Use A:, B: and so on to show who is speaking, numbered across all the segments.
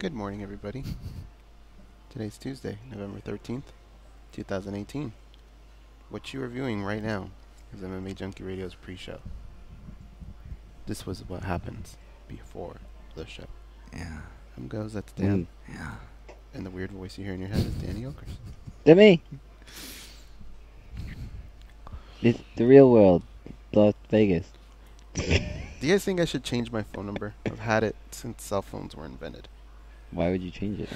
A: Good morning, everybody. Today's Tuesday, November 13th, 2018. What you are viewing right now is MMA Junkie Radio's pre-show. This was what happens before the show.
B: Yeah.
A: Goes, that's Dan.
B: Yeah.
A: And the weird voice you hear in your head is Danny Okers.
C: To me. It's the real world. Las Vegas.
A: Do you guys think I should change my phone number? I've had it since cell phones were invented.
C: Why would you change it?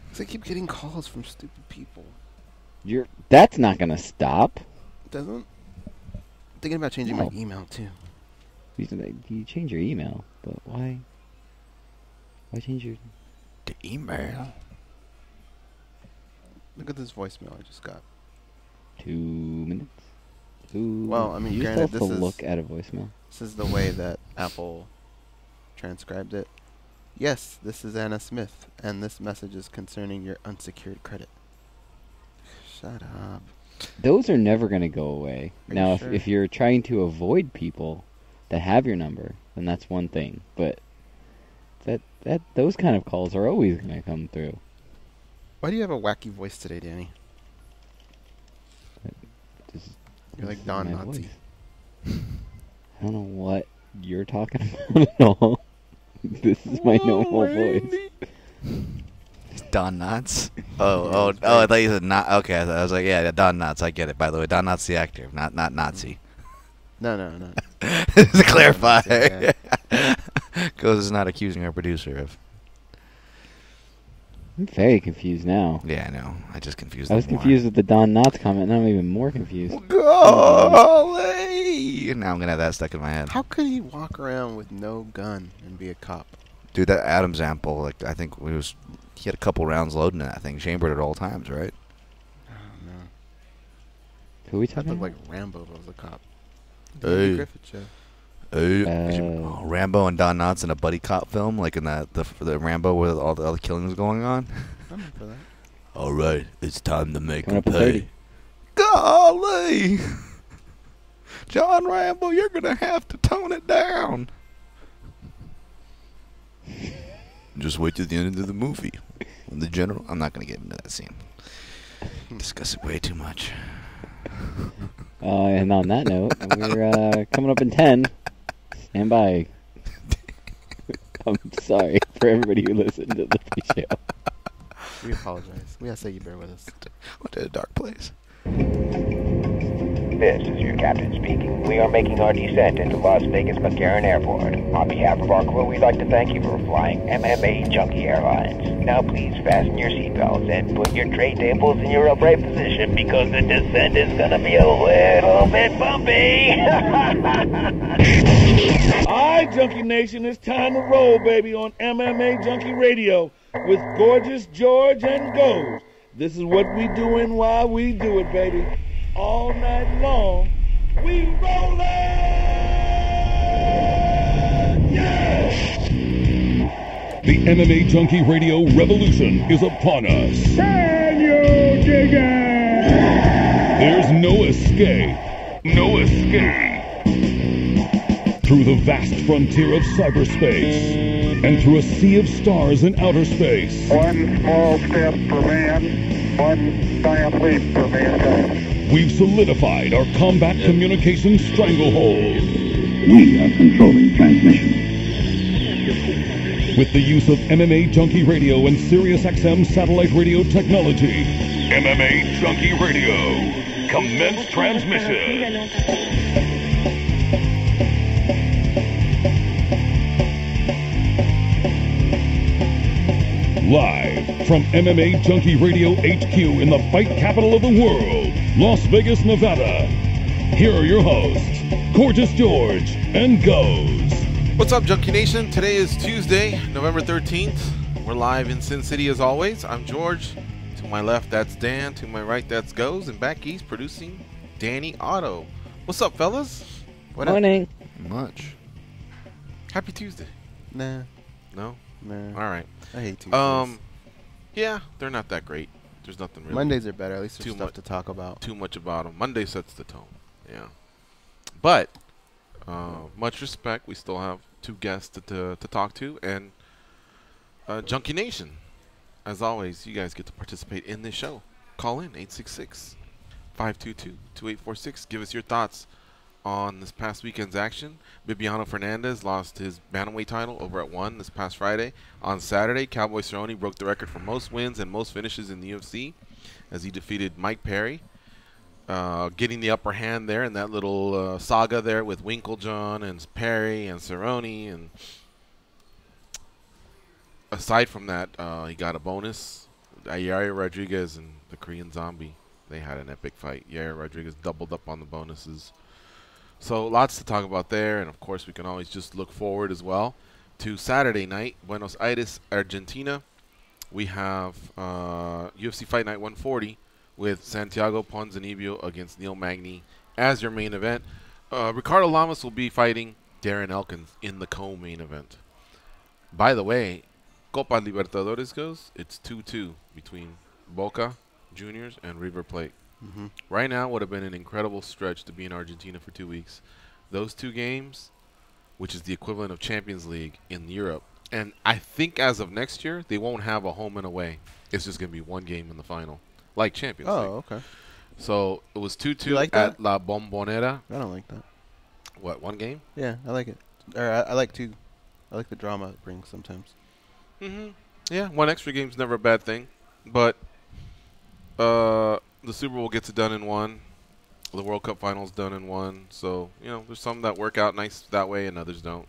A: Because I keep getting calls from stupid people.
C: That's not going to stop.
A: Doesn't? I'm thinking about changing my email, too.
C: You change your email, but why? Why change your...
B: The email?
A: Look at this voicemail I just got.
C: 2 minutes? Ooh.
A: Well, I mean,
C: you
A: granted,
C: still have to look at a voicemail.
A: This is the way that Apple transcribed it. Yes, this is Anna Smith, and this message is concerning your unsecured credit. Shut up.
C: Those are never going to go away. Now,
A: sure?
C: if you're trying to avoid people that have your number, then that's one thing. But those kind of calls are always going to come through.
A: Why do you have a wacky voice today, Danny? You're like Don Nazi.
C: I don't know what you're talking about at all. This is my normal voice.
B: It's Don Knotts? Oh, I thought you said not. Okay, I was like, yeah, Don Knotts. I get it. By the way, Don Knotts the actor, not Nazi.
A: No.
B: Just to clarify.
A: Yeah.
B: Goes is not accusing our producer of.
C: I'm very confused now.
B: Yeah, I know. I just confused
C: I was confused with the Don Knotts comment, and I'm even more confused.
B: Golly! Now I'm going to have that stuck in my head.
A: How could he walk around with no gun and be a cop?
B: Dude, that Adam's ample, like, I think he had a couple rounds loading in that thing, chambered at all times, right?
A: I don't know.
C: Who are we
A: I
C: talking
A: look
C: about?
A: like Rambo was a cop.
B: Hey.
A: The Griffith show.
B: Rambo and Don Knotts in a buddy cop film, like in the Rambo where all the other killings going on.
A: I'm in for that.
B: All right, it's time to make
C: Coming
B: him
C: up at
B: pay.
C: 30.
B: Golly, John Rambo, you're gonna have to tone it down. Just wait till the end of the movie. When the general, I'm not gonna get into that scene. Discuss it way too much.
C: And on that note, we're coming up in 10. Stand by. I'm sorry for everybody who listened to the pre-show.
A: We apologize. We ask that you bear with us.
B: Went to a dark place.
D: This is your captain speaking. We are making our descent into Las Vegas McCarran Airport. On behalf of our crew, we'd like to thank you for flying MMA Junkie Airlines. Now please fasten your seatbelts and put your tray tables in your upright position because the descent is going to be a little bit bumpy.
E: Alright, Junkie Nation, it's time to roll, baby, on MMA Junkie Radio with Gorgeous George and Goes. This is what we doing while we do it, baby. All night long, we rollin'! Yeah!
F: The MMA Junkie Radio revolution is upon us.
E: Can you dig it?
F: There's no escape. No escape. Through the vast frontier of cyberspace and through a sea of stars in outer space.
G: One small step for man, one giant leap for mankind.
F: We've solidified our combat communications stranglehold.
H: We are controlling transmission.
F: With the use of MMA Junkie Radio and SiriusXM satellite radio technology. MMA Junkie Radio. Commence transmission. Live from MMA Junkie Radio HQ in the fight capital of the world, Las Vegas, Nevada. Here are your hosts, Gorgeous George and Goes.
I: What's up, Junkie Nation? Today is Tuesday, November 13th. We're live in Sin City as always. I'm George. To my left, that's Dan. To my right, that's Goes. And back east, producing Danny Otto. What's up, fellas?
A: What
C: Morning.
B: Much.
I: Happy Tuesday.
A: Nah.
I: No?
A: Nah.
I: All right.
A: I hate Tuesdays.
I: Yeah, they're not that great. There's nothing really.
A: Mondays are better. At least there's
I: too
A: stuff
I: much
A: to talk about.
I: Too much about them. Monday sets the tone. Yeah. But much respect. We still have two guests to talk to, and Junkie Nation, as always, you guys get to participate in this show. Call in 866-522-2846. Give us your thoughts on this past weekend's action. Bibiano Fernandez lost his bantamweight title over at 1 this past Friday. On Saturday, Cowboy Cerrone broke the record for most wins and most finishes in the UFC as he defeated Mike Perry, getting the upper hand there in that little saga there with Winklejohn and Perry and Cerrone. And aside from that, he got a bonus. Yair Rodriguez and the Korean Zombie, they had an epic fight. Yair Rodriguez doubled up on the bonuses. So lots to talk about there, and of course we can always just look forward as well to Saturday night, Buenos Aires, Argentina. We have UFC Fight Night 140 with Santiago Ponzinibbio against Neil Magny as your main event. Ricardo Lamas will be fighting Darren Elkins in the co-main event. By the way, Copa Libertadores goes, it's 2-2 between Boca Juniors and River Plate. Right now would have been an incredible stretch to be in Argentina for 2 weeks. Those two games, which is the equivalent of Champions League in Europe, and I think as of next year, they won't have a home and away. It's just going to be one game in the final, like Champions League.
A: Oh, okay.
I: So it was 2-2
A: like
I: at
A: that?
I: La Bombonera.
A: I don't like that.
I: What, one game?
A: Yeah, I like it. Or I like two. I like the drama it brings sometimes.
I: Yeah, one extra game's never a bad thing. But the Super Bowl gets it done in one. The World Cup Finals done in one. So, you know, there's some that work out nice that way and others don't.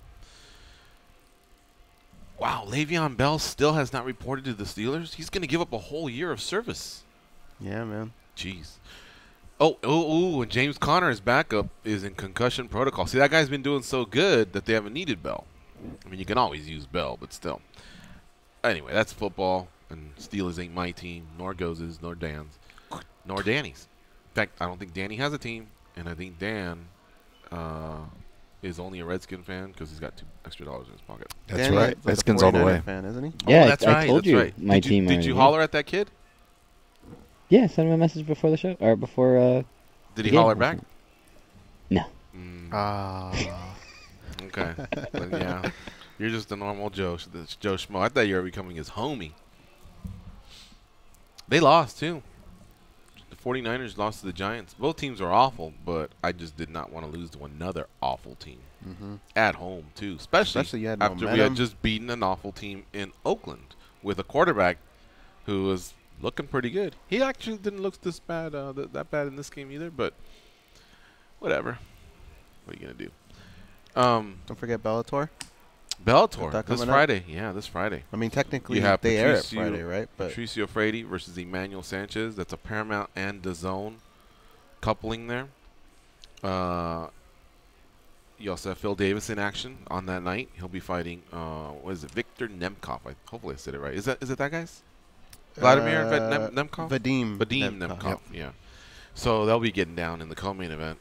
I: Wow, Le'Veon Bell still has not reported to the Steelers. He's going to give up a whole year of service.
A: Yeah, man.
I: Jeez. And James Conner, his backup, is in concussion protocol. See, that guy's been doing so good that they haven't needed Bell. I mean, you can always use Bell, but still. Anyway, that's football, and Steelers ain't my team, nor Goz's, nor Dan's, nor Danny's. In fact, I don't think Danny has a team, and I think Dan is only a Redskin fan because he's got $2 extra in his pocket.
B: That's
A: Danny
B: right.
A: is
B: Redskins
A: a
B: all the
A: 49er
B: way.
A: fan, isn't he?
C: Yeah,
I: that's
C: I
I: right.
C: told
I: That's
C: you
I: right.
C: my
I: Did
C: team.
I: you
C: already.
I: holler at that kid?
C: Yeah, send him a message before the show or before.
I: Did he
C: the game.
I: holler back?
C: No.
I: Okay. But yeah, you're just a normal Joe Schmo. I thought you were becoming his homie. They lost, too. The 49ers lost to the Giants. Both teams are awful, but I just did not want to lose to another awful team. At home, too. Especially
A: you had
I: after we
A: momentum.
I: had just beaten an awful team in Oakland with a quarterback who was looking pretty good. He actually didn't look this bad, that bad in this game either, but whatever. What are you going to do?
A: Don't forget Bellator.
I: Bellator
A: that
I: this
A: coming up?
I: Friday. Yeah, this Friday.
A: I mean, technically,
I: You have
A: they air it
I: Patricio-
A: Friday, right? But
I: Patricio Freire versus Emmanuel Sanchez. That's a Paramount and DAZN coupling there. You also have Phil Davis in action on that night. He'll be fighting, what is it, Victor Nemkov. Hopefully I said it right. Is it that guy's? Vladimir Nemkov?
A: Vadim
I: Nemkov,
A: Yep.
I: yeah. So they'll be getting down in the co-main event.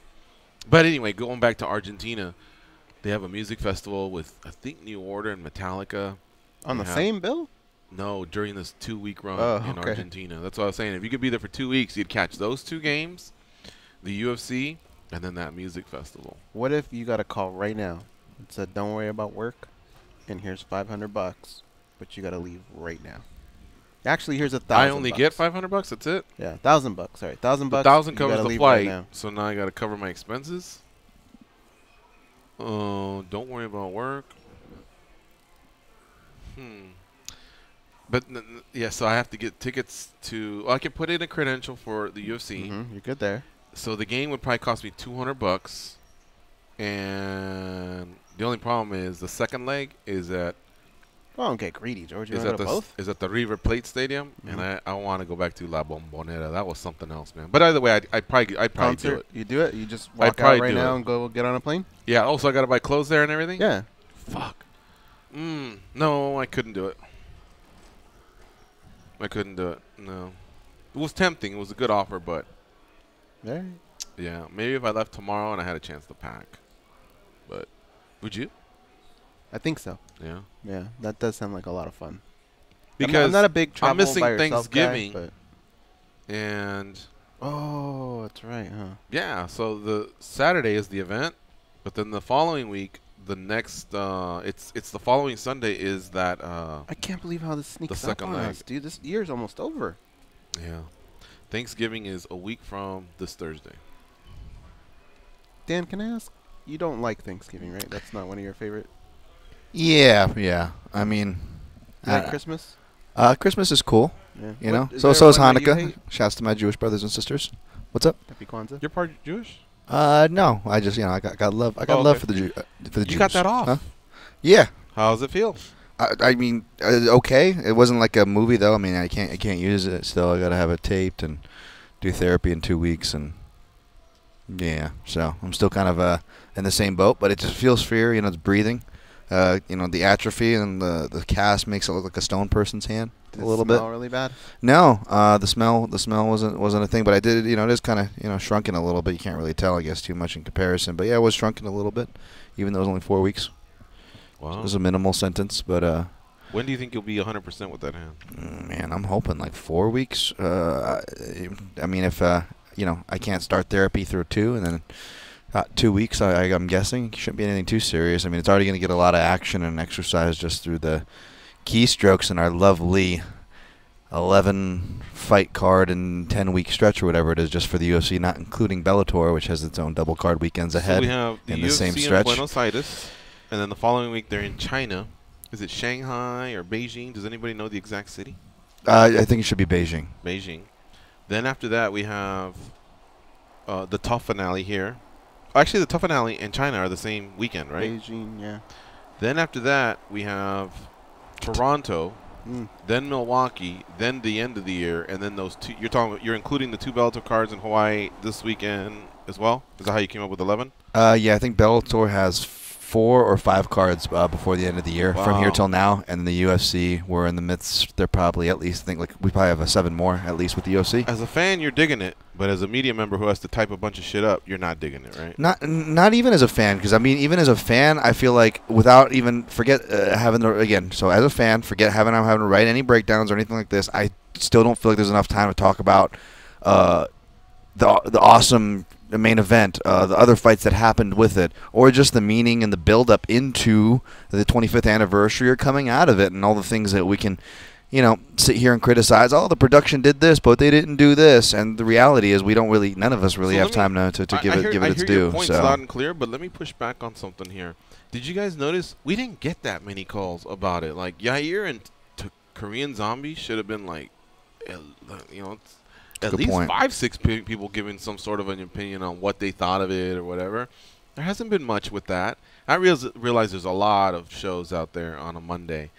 I: But anyway, going back to Argentina, they have a music festival with, I think, New Order and Metallica.
A: On
I: They
A: the
I: have-
A: same bill?
I: No, during this 2-week run in
A: okay.
I: Argentina. That's what I was saying. If you could be there for 2 weeks, you'd catch those two games, the UFC, and then that music festival.
A: What if you got a call right now? It said, "Don't worry about work, and here's $500, but you got to leave right now." Actually, here's $1,000.
I: I only get $500. That's it.
A: Yeah, $1,000. Sorry, $1,000.
I: The $1,000
A: you
I: covers
A: gotta
I: the
A: leave
I: flight,
A: Right now.
I: so now I got to cover my expenses. Don't worry about work. But yeah, so I have to get tickets to. I can put in a credential for the UFC.
A: You're good there.
I: So the game would probably cost me $200, and the only problem is the second leg is at
A: Oh, don't get greedy, George. You
I: is
A: want
I: at
A: to
I: the
A: go both?
I: is at the River Plate Stadium, and I want to go back to La Bombonera. That was something else, man. But either way, I'd probably do
A: Concert?
I: it.
A: You do it? You just
I: I'd
A: walk out
I: probably
A: right
I: do
A: now
I: it.
A: and go get on a plane?
I: Yeah. Also, I got to buy clothes there and everything.
A: Yeah.
I: Fuck. No, I couldn't do it. I couldn't do it. No. It was tempting. It was a good offer, but
A: Yeah.
I: yeah, maybe if I left tomorrow and I had a chance to pack. But would you?
A: I think so.
I: Yeah.
A: Yeah, that does sound like a lot of fun.
I: Because
A: I'm not a big travel
I: I'm missing
A: by yourself
I: Thanksgiving,
A: guy,
I: and
A: oh, that's right, huh?
I: yeah, so the Saturday is the event, but then the following week, the next it's the following Sunday is that
A: I can't believe how this sneaks
I: the
A: up
I: second
A: on
I: leg.
A: us, dude. This year's almost over.
I: Yeah. Thanksgiving is a week from this Thursday.
A: Dan, can I ask? You don't like Thanksgiving, right? That's not one of your favorite.
B: Yeah. I mean,
A: You like Christmas?
B: Christmas is cool.
A: Yeah.
B: You know,
A: Is
B: so
A: there
B: is
A: one that you
B: Hanukkah.
A: hate?
B: Shouts to my Jewish brothers and sisters. What's up?
A: Happy Kwanzaa.
I: You're part Jewish?
B: No, I just I got love. I got love for the Jews.
I: You got that off?
B: Huh? Yeah.
I: How does it feel?
B: I mean, okay. It wasn't like a movie though. I mean, I can't use it still. I gotta have it taped and do therapy in 2 weeks, and yeah. So I'm still kind of in the same boat, but it just feels freer. You know, it's breathing. The atrophy and the cast makes it look like a stone person's hand a little bit.
A: Smell really bad?
B: No, the smell wasn't a thing, but I did. It is kind of shrunken a little bit. You can't really tell, I guess, too much in comparison. But yeah, it was shrunken a little bit, even though it was only 4 weeks.
I: Wow.
B: So it was a minimal sentence, but
I: when do you think you'll be 100% with that hand?
B: man, I'm hoping like 4 weeks. I mean, if I can't start therapy through 2, and then 2 weeks, I'm guessing it shouldn't be anything too serious. I mean, it's already going to get a lot of action and exercise just through the keystrokes in our lovely 11 fight card and 10-week stretch or whatever it is, just for the UFC, not including Bellator, which has its own double card weekends ahead.
I: So we have the
B: in
I: UFC
B: the same
I: in
B: stretch.
I: Buenos Aires, and then the following week they're in China. Is it Shanghai or Beijing? Does anybody know the exact city?
B: I think it should be Beijing.
I: Beijing. Then after that we have the tough finale here. Actually, the tough finale and China are the same weekend, right?
A: Beijing, yeah.
I: Then after that we have Toronto, then Milwaukee, then the end of the year, and then those two. You're including the 2 Bellator cards in Hawaii this weekend as well. Is that how you came up with 11?
B: Yeah, I think Bellator has 4 or 5 cards before the end of the year from here till now, and the UFC we're in the midst. They're probably at least we probably have 7 more at least with the UFC.
I: As a fan, you're digging it, but as a media member who has to type a bunch of shit up, you're not digging it, right?
B: Not even as a fan, because I mean, even as a fan, I feel like without even forget having the again. So as a fan, forget having to write any breakdowns or anything like this. I still don't feel like there's enough time to talk about the awesome main event, the other fights that happened with it, or just the meaning and the build up into the 25th anniversary or coming out of it, and all the things that we can sit here and criticize. Oh, the production did this, but they didn't do this. And the reality is, none of us really have time to give it its due.
I: I hear your points loud and clear, but let me push back on something here. Did you guys notice we didn't get that many calls about it? Like Yair and Korean Zombie should have been like, at least 5-6 people giving some sort of an opinion on what they thought of it or whatever. There hasn't been much with that. I realize there's a lot of shows out there on a Monday.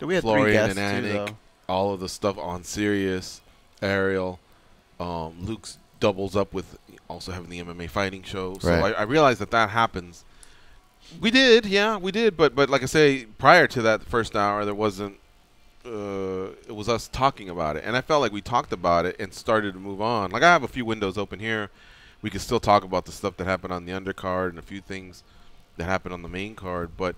A: We had
I: Florian
A: 3 guests
I: and Anik,
A: too,
I: all of the stuff on Sirius, Ariel, Luke's doubles up with also having the MMA fighting show. So
B: right.
I: I realize that happens. We did, but like I say, prior to that first hour, there wasn't. It was us talking about it, and I felt like we talked about it and started to move on. Like I have a few windows open here. We can still talk about the stuff that happened on the undercard and a few things that happened on the main card, but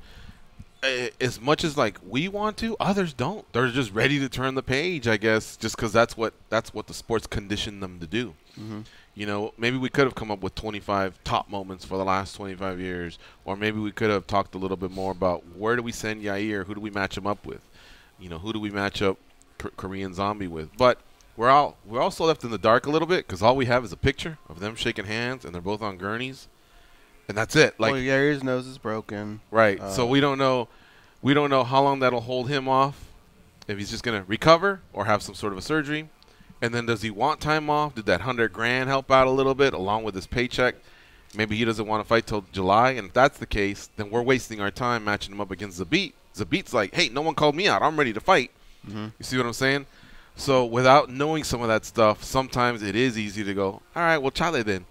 I: as much as like we want to, others don't. They're just ready to turn the page, I guess, just because that's what the sports conditioned them to do. Mm-hmm. Maybe we could have come up with 25 top moments for the last 25 years, or maybe we could have talked a little bit more about where do we send Yair, who do we match him up with, who do we match up Korean Zombie with. But we're also left in the dark a little bit because all we have is a picture of them shaking hands and they're both on gurneys. And that's it. Like
A: Yair's nose is broken.
I: Right. So we don't know how long that'll hold him off. If he's just gonna recover or have some sort of a surgery. And then does he want time off? Did that $100,000 help out a little bit along with his paycheck? Maybe he doesn't want to fight till July. And if that's the case, then we're wasting our time matching him up against Zabit. Zabit's like, hey, no one called me out. I'm ready to fight. Mm-hmm. You see what I'm saying? So without knowing some of that stuff, sometimes it is easy to go, all right, well, chale then.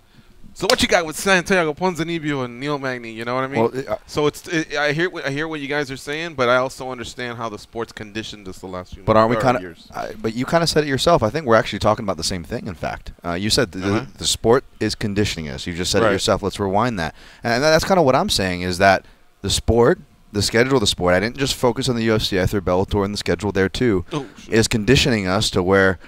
I: So what you got with Santiago Ponzinibbio and Neil Magny? You know what I mean? Well, so I hear what you guys are saying, but I also understand how the sports conditioned us the last few.
B: But aren't we
I: years.
B: But you kind of said it yourself. I think we're actually talking about the same thing. In fact, you said the sport is conditioning us. You just said it yourself. Let's rewind that, and that's kind of what I'm saying is that the sport, the schedule of the sport. I didn't just focus on the UFC. I threw Bellator in the schedule there too. Oh, sure. Is conditioning us to where.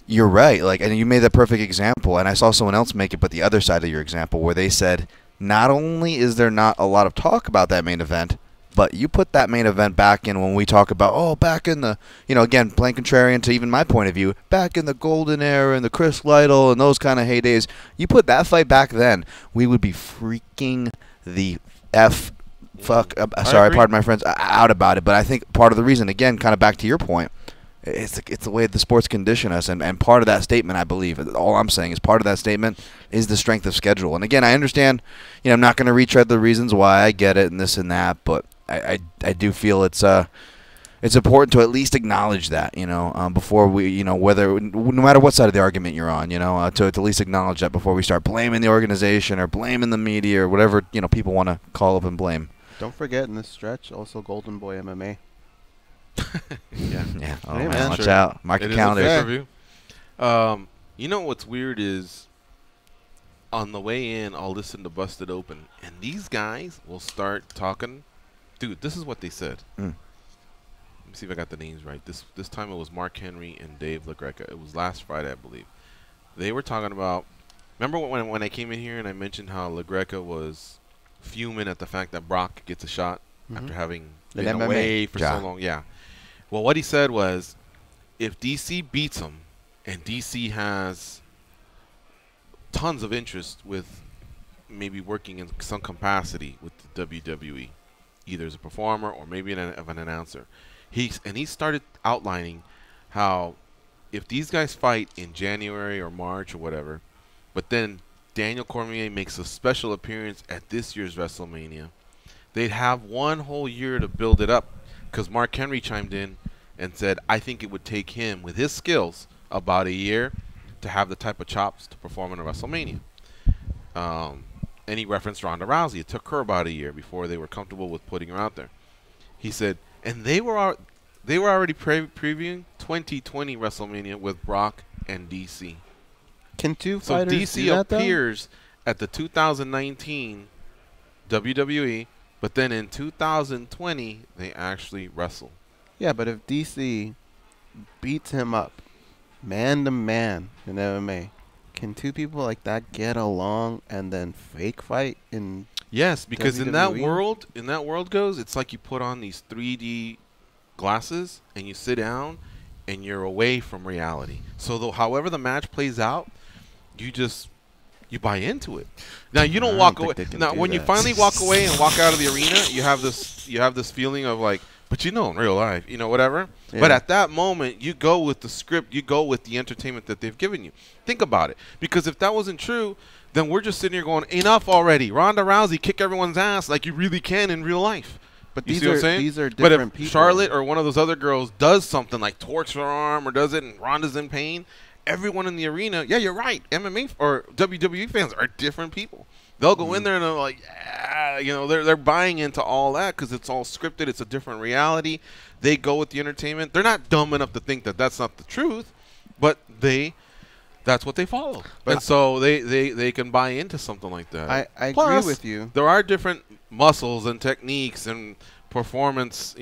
B: You're right. And you made that perfect example, and I saw someone else make it, but the other side of your example, where they said not only is there not a lot of talk about that main event, but you put that main event back in when we talk about, back in the, again, playing contrarian to even my point of view, back in the golden era and the Chris Lytle and those kind of heydays, you put that fight back then, we would be freaking the sorry, pardon my friends, out about it. But I think part of the reason, again, kind of back to your point, it's the way the sports condition us, and part of that statement, I believe, all I'm saying is part of that statement is the strength of schedule. And again, I understand, I'm not going to retread the reasons why, I get it and this and that, but I do feel it's important to at least acknowledge that, before we, whether, no matter what side of the argument you're on, to at least acknowledge that before we start blaming the organization or blaming the media or whatever, people want to call up and blame.
A: Don't forget, in this stretch, also Golden Boy MMA.
B: Yeah. Oh,
A: Hey,
B: man,
A: man,
B: watch out. Mark your calendars.
I: What's weird is on the way in, I'll listen to Busted Open, and these guys will start talking. Dude, this is what they said. Let me see if I got the names right. This time it was Mark Henry and Dave LaGreca. It was last Friday, I believe. They were talking about. Remember when I came in here and I mentioned how LaGreca was fuming at the fact that Brock gets a shot after having been away for so long? Yeah. Well, what he said was, if DC beats him, and DC has tons of interest with maybe working in some capacity with the WWE, either as a performer or maybe an announcer, he started outlining how if these guys fight in January or March or whatever, but then Daniel Cormier makes a special appearance at this year's WrestleMania, they'd have one whole year to build it up, because Mark Henry chimed in and said, I think it would take him, with his skills, about a year to have the type of chops to perform in a WrestleMania. And he referenced Ronda Rousey. It took her about a year before they were comfortable with putting her out there. He said, and they were already previewing 2020 WrestleMania with Brock and DC.
A: Can two
I: So
A: fighters
I: DC
A: do that,
I: appears at the 2019 WWE, but then in 2020 they actually wrestle.
A: Yeah, but if DC beats him up, man to man in MMA, can two people like that get along and then fake fight in?
I: Yes, because
A: WWE?
I: in that world goes, it's like you put on these 3D glasses and you sit down and you're away from reality. So however the match plays out, you buy into it. Now you don't walk away. Now when you finally walk away and walk out of the arena, you have this feeling of like, but in real life, whatever. Yeah. But at that moment, you go with the script, you go with the entertainment that they've given you. Think about it. Because if that wasn't true, then we're just sitting here going, enough already. Ronda Rousey kick everyone's ass like you really can in real life.
A: But
I: you see what I'm saying?
A: These are different
I: but if
A: people.
I: Charlotte or one of those other girls does something like torques her arm or does it and Ronda's in pain, everyone in the arena, yeah, you're right. MMA or WWE fans are different people. They'll go in there and they're like, yeah, they're buying into all that because it's all scripted. It's a different reality. They go with the entertainment. They're not dumb enough to think that that's not the truth, but that's what they follow. But and so they can buy into something like that.
A: I
I: Plus,
A: agree with you.
I: There are different muscles and techniques and performance,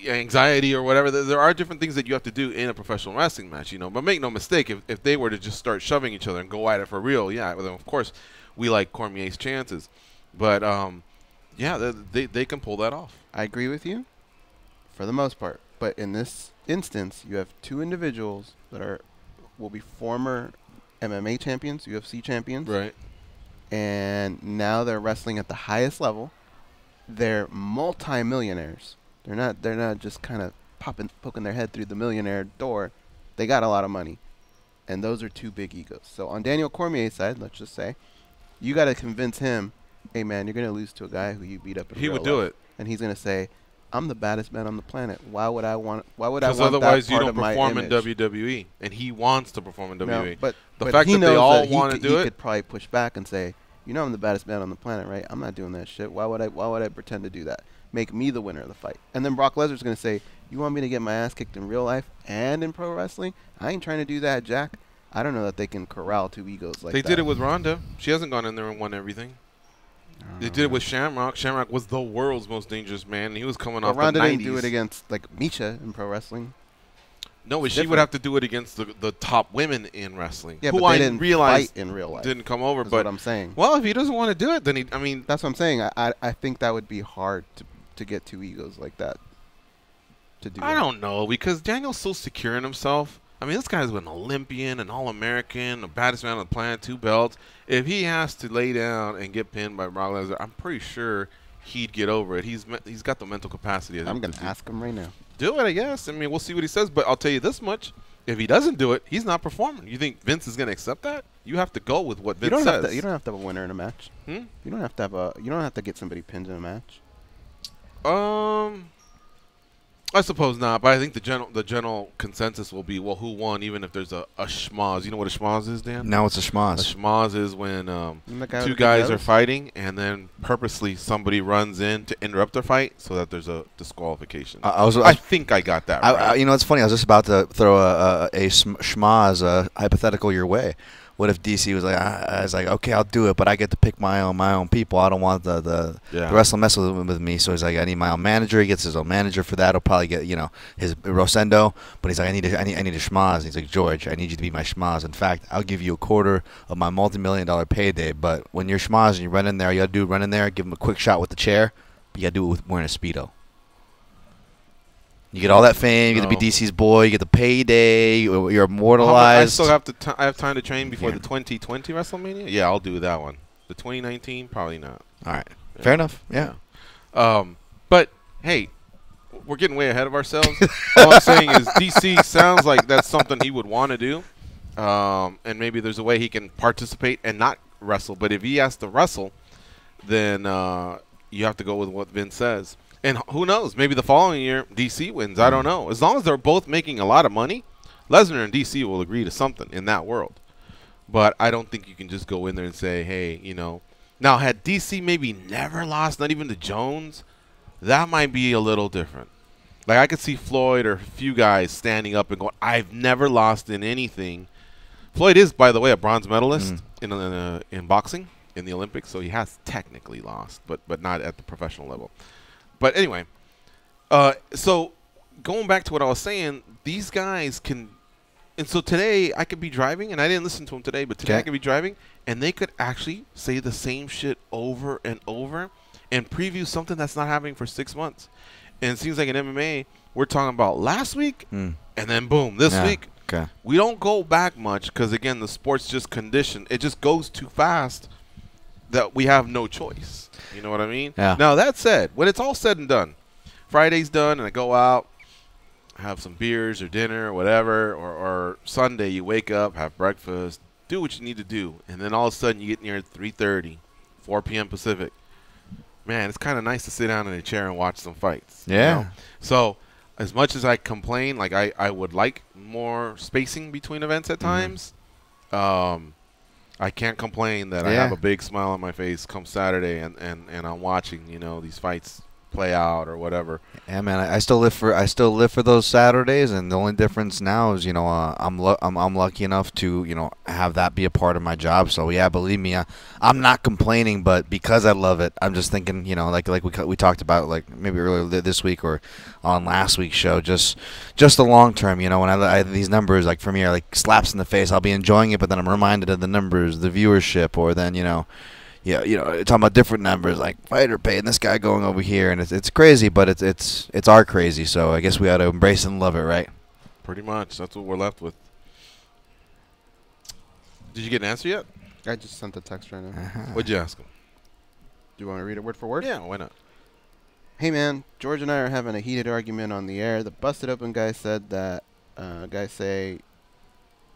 I: anxiety or whatever. There are different things that you have to do in a professional wrestling match, But make no mistake, if they were to just start shoving each other and go at it for real, yeah, well, then of course we like Cormier's chances. But yeah, they can pull that off.
A: I agree with you for the most part. But in this instance, you have two individuals that will be former MMA champions, UFC champions.
I: Right.
A: And now they're wrestling at the highest level. They're multi-millionaires. They're not just kind of poking their head through the millionaire door. They got a lot of money. And those are two big egos. So on Daniel Cormier's side, let's just say, you got to convince him, hey man, you're going to lose to a guy who you beat up in real life.
I: He would do it.
A: And he's going to say, I'm the baddest man on the planet. Why would I want
I: Because otherwise
A: that part
I: you
A: of
I: don't
A: my
I: perform in
A: image?
I: WWE, and he wants to perform in WWE.
A: No, but
I: the fact
A: he
I: that
A: knows
I: they all
A: that
I: want to do
A: he
I: it,
A: could probably push back and say, I'm the baddest man on the planet, right? I'm not doing that shit. Why would I pretend to do that? Make me the winner of the fight. And then Brock Lesnar's going to say, you want me to get my ass kicked in real life and in pro wrestling? I ain't trying to do that, Jack. I don't know that they can corral two egos like that.
I: They did it with Ronda. She hasn't gone in there and won everything. They did it with Shamrock. Shamrock was the world's most dangerous man. He was coming off
A: Ronda
I: the 90s.
A: didn't do it against like Misha in pro wrestling.
I: No,
A: It's
I: she would
A: different.
I: have to do it against the top women in wrestling.
A: Yeah,
I: who
A: but they
I: I
A: didn't
I: realized
A: fight in real life.
I: didn't come over.
A: That's
I: But
A: what I'm saying.
I: well, if he doesn't want to do it, then I mean,
A: That's what I'm saying. I think that would be hard to get two egos like that to do.
I: I don't know, because Daniel's so secure in himself. I mean, this guy's an Olympian, an All-American, the baddest man on the planet, 2 belts. If he has to lay down and get pinned by Brock Lesnar, I'm pretty sure he'd get over it. He's got the mental capacity.
A: I'm going to ask him right now.
I: Do it, I guess. I mean, we'll see what he says, but I'll tell you this much. If he doesn't do it, he's not performing. You think Vince is going to accept that? You have to go with what Vince says.
A: You don't have to have a winner in a match.
I: Hmm?
A: You don't have to get somebody pinned in a match.
I: I suppose not, but I think the general consensus will be, well, who won, even if there's a schmoz. You know what a schmoz is, Dan?
B: Now it's a schmoz.
I: A schmoz is when
A: guy
I: two
A: with
I: guys
A: the
I: are fighting, and then purposely somebody runs in to interrupt their fight so that there's a disqualification. I think I got that right.
B: You know, it's funny. I was just about to throw a schmoz hypothetical your way. What if DC was like, I was like, okay, I'll do it, but I get to pick my own people. I don't want the wrestler mess with me. So he's like, I need my own manager. He gets his own manager for that. He'll probably get his Rosendo. But he's like, I need a schmoz. He's like, George, I need you to be my schmoz. In fact, I'll give you a quarter of my multi-million-dollar payday. But when you're schmoz and you run in there, you got to do run in there, give him a quick shot with the chair. But you got to do it with wearing a Speedo. You get all that fame. You get to be DC's boy. You get the payday. You're immortalized.
I: I still have I have time to train before the 2020 WrestleMania. Yeah, I'll do that one. The 2019, probably not.
B: All right, fair enough. Yeah.
I: But hey, we're getting way ahead of ourselves. All I'm saying is DC sounds like that's something he would want to do, and maybe there's a way he can participate and not wrestle. But if he has to wrestle, then you have to go with what Vince says. And who knows? Maybe the following year, DC wins. I don't know. As long as they're both making a lot of money, Lesnar and DC will agree to something in that world. But I don't think you can just go in there and say, hey, Now, had DC maybe never lost, not even to Jones, that might be a little different. Like, I could see Floyd or a few guys standing up and going, I've never lost in anything. Floyd is, by the way, a bronze medalist in boxing in the Olympics, so he has technically lost, but not at the professional level. But anyway, so going back to what I was saying, these guys can – and so today I could be driving, and I didn't listen to them today, but today I could be driving, and they could actually say the same shit over and over and preview something that's not happening for 6 months. And it seems like in MMA, we're talking about last week, and then boom, this week.
B: Okay.
I: We don't go back much because, again, the sport's just conditioned. It just goes too fast that we have no choice. You know what I mean?
B: Yeah.
I: Now, that said, when it's all said and done, Friday's done and I go out, have some beers or dinner or whatever, or Sunday you wake up, have breakfast, do what you need to do, and then all of a sudden you get near 3:30, 4 p.m. Pacific. Man, it's kind of nice to sit down in a chair and watch some fights.
B: Yeah.
I: So as much as I complain, like I would like more spacing between events at times, I can't complain that I have a big smile on my face come Saturday and I'm watching, these fights play out or whatever.
B: Yeah, man, I still live for those Saturdays, and the only difference now is I'm lucky enough to have that be a part of my job. So yeah, believe me, I'm not complaining, but because I love it, I'm just thinking like we talked about like maybe earlier this week or on last week's show, just the long term. When I these numbers like for me are like slaps in the face. I'll be enjoying it, but then I'm reminded of the numbers, the viewership, or then talking about different numbers like fighter pay and this guy going over here, and it's crazy, but it's our crazy. So I guess we ought to embrace and love it, right?
I: Pretty much. That's what we're left with. Did you get an answer yet?
A: I just sent the text right now.
I: What'd you ask him?
A: Do you want to read it word for word?
I: Yeah, why not?
A: Hey man, George and I are having a heated argument on the air. The busted open guy said that guys say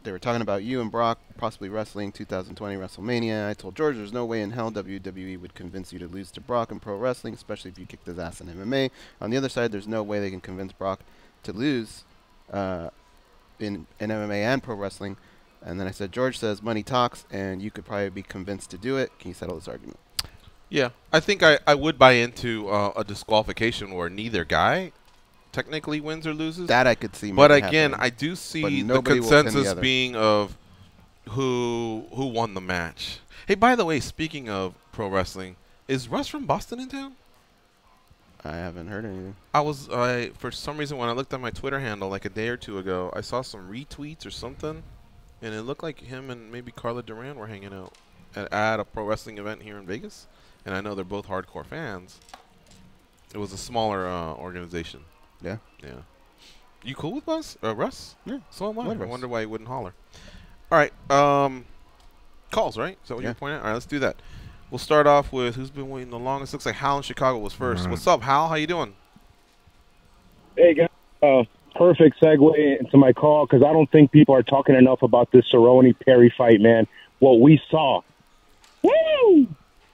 A: they were talking about you and Brock possibly wrestling 2020 WrestleMania. I told George there's no way in hell WWE would convince you to lose to Brock in pro wrestling, especially if you kicked his ass in MMA. On the other side, there's no way they can convince Brock to lose in MMA and pro wrestling. And then I said, George says money talks, and you could probably be convinced to do it. Can you settle this argument?
I: Yeah, I think I would buy into a disqualification where neither guy technically wins or loses.
A: That I could see.
I: But again,
A: happening.
I: I do see the consensus being of who won the match. Hey, by the way, speaking of pro wrestling, is Russ from Boston in town?
A: I haven't heard anything.
I: For some reason, when I looked at my Twitter handle like a day or two ago, I saw some retweets or something, and it looked like him and maybe Carla Duran were hanging out at a pro wrestling event here in Vegas. And I know they're both hardcore fans. It was a smaller organization.
A: Yeah.
I: Yeah. You cool with Russ?
A: Yeah.
I: So am I.
A: Love
I: I
A: Russ.
I: wonder why he wouldn't holler. All right. Calls, right? Is that what you're pointing at? All right, let's do that. We'll start off with who's been waiting the longest. Looks like Hal in Chicago was first. What's up, Hal? How you doing?
J: Hey, guys. Perfect segue into my call because I don't think people are talking enough about this Cerrone-Perry fight, man. What we saw. Woo!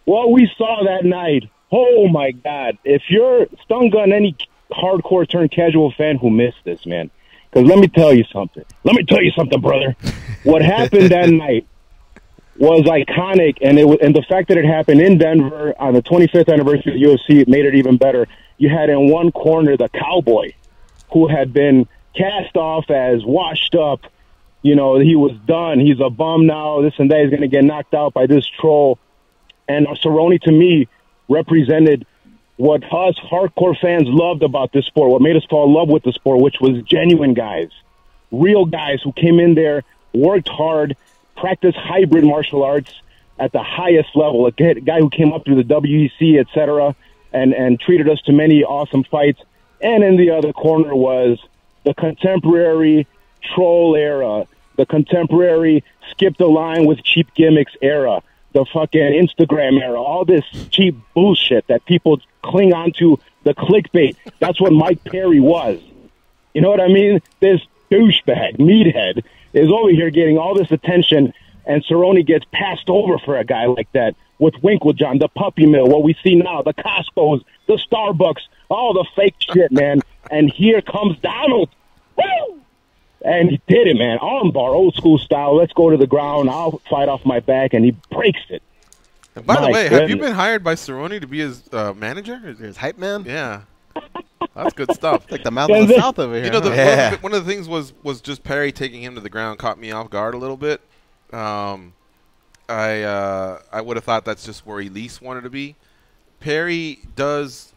J: What we saw that night. Oh, my God. If you're stun gun any hardcore turned casual fan who missed this, man. Because let me tell you something. Let me tell you something, brother. What happened that night was iconic, and the fact that it happened in Denver on the 25th anniversary of the UFC, it made it even better. You had in one corner the Cowboy, who had been cast off as washed up. You know, he was done. He's a bum now. This and that. He's going to get knocked out by this troll. And Cerrone, to me, represented what us hardcore fans loved about this sport, what made us fall in love with the sport, which was genuine guys, real guys who came in there, worked hard, practiced hybrid martial arts at the highest level, a guy who came up through the WEC, et cetera, and treated us to many awesome fights. And in the other corner was the contemporary troll era, the contemporary skip the line with cheap gimmicks era, the fucking Instagram era, all this cheap bullshit that people cling onto, the clickbait. That's what Mike Perry was. You know what I mean? This douchebag, meathead, is over here getting all this attention, and Cerrone gets passed over for a guy like that with Winklejohn, the Puppy Mill, what we see now, the Costco's, the Starbucks, all the fake shit, man. And here comes Donald. Woo! And he did it, man. Armbar, old school style. Let's go to the ground. I'll fight off my back, and he breaks it.
I: And by the way, have you been hired by Cerrone to be his manager?
A: His hype man?
I: Yeah. That's good stuff.
A: It's like the mouth of the South over here.
I: You know,
A: huh?
I: one of the things was just Perry taking him to the ground caught me off guard a little bit. I would have thought that's just where he least wanted to be. Perry has,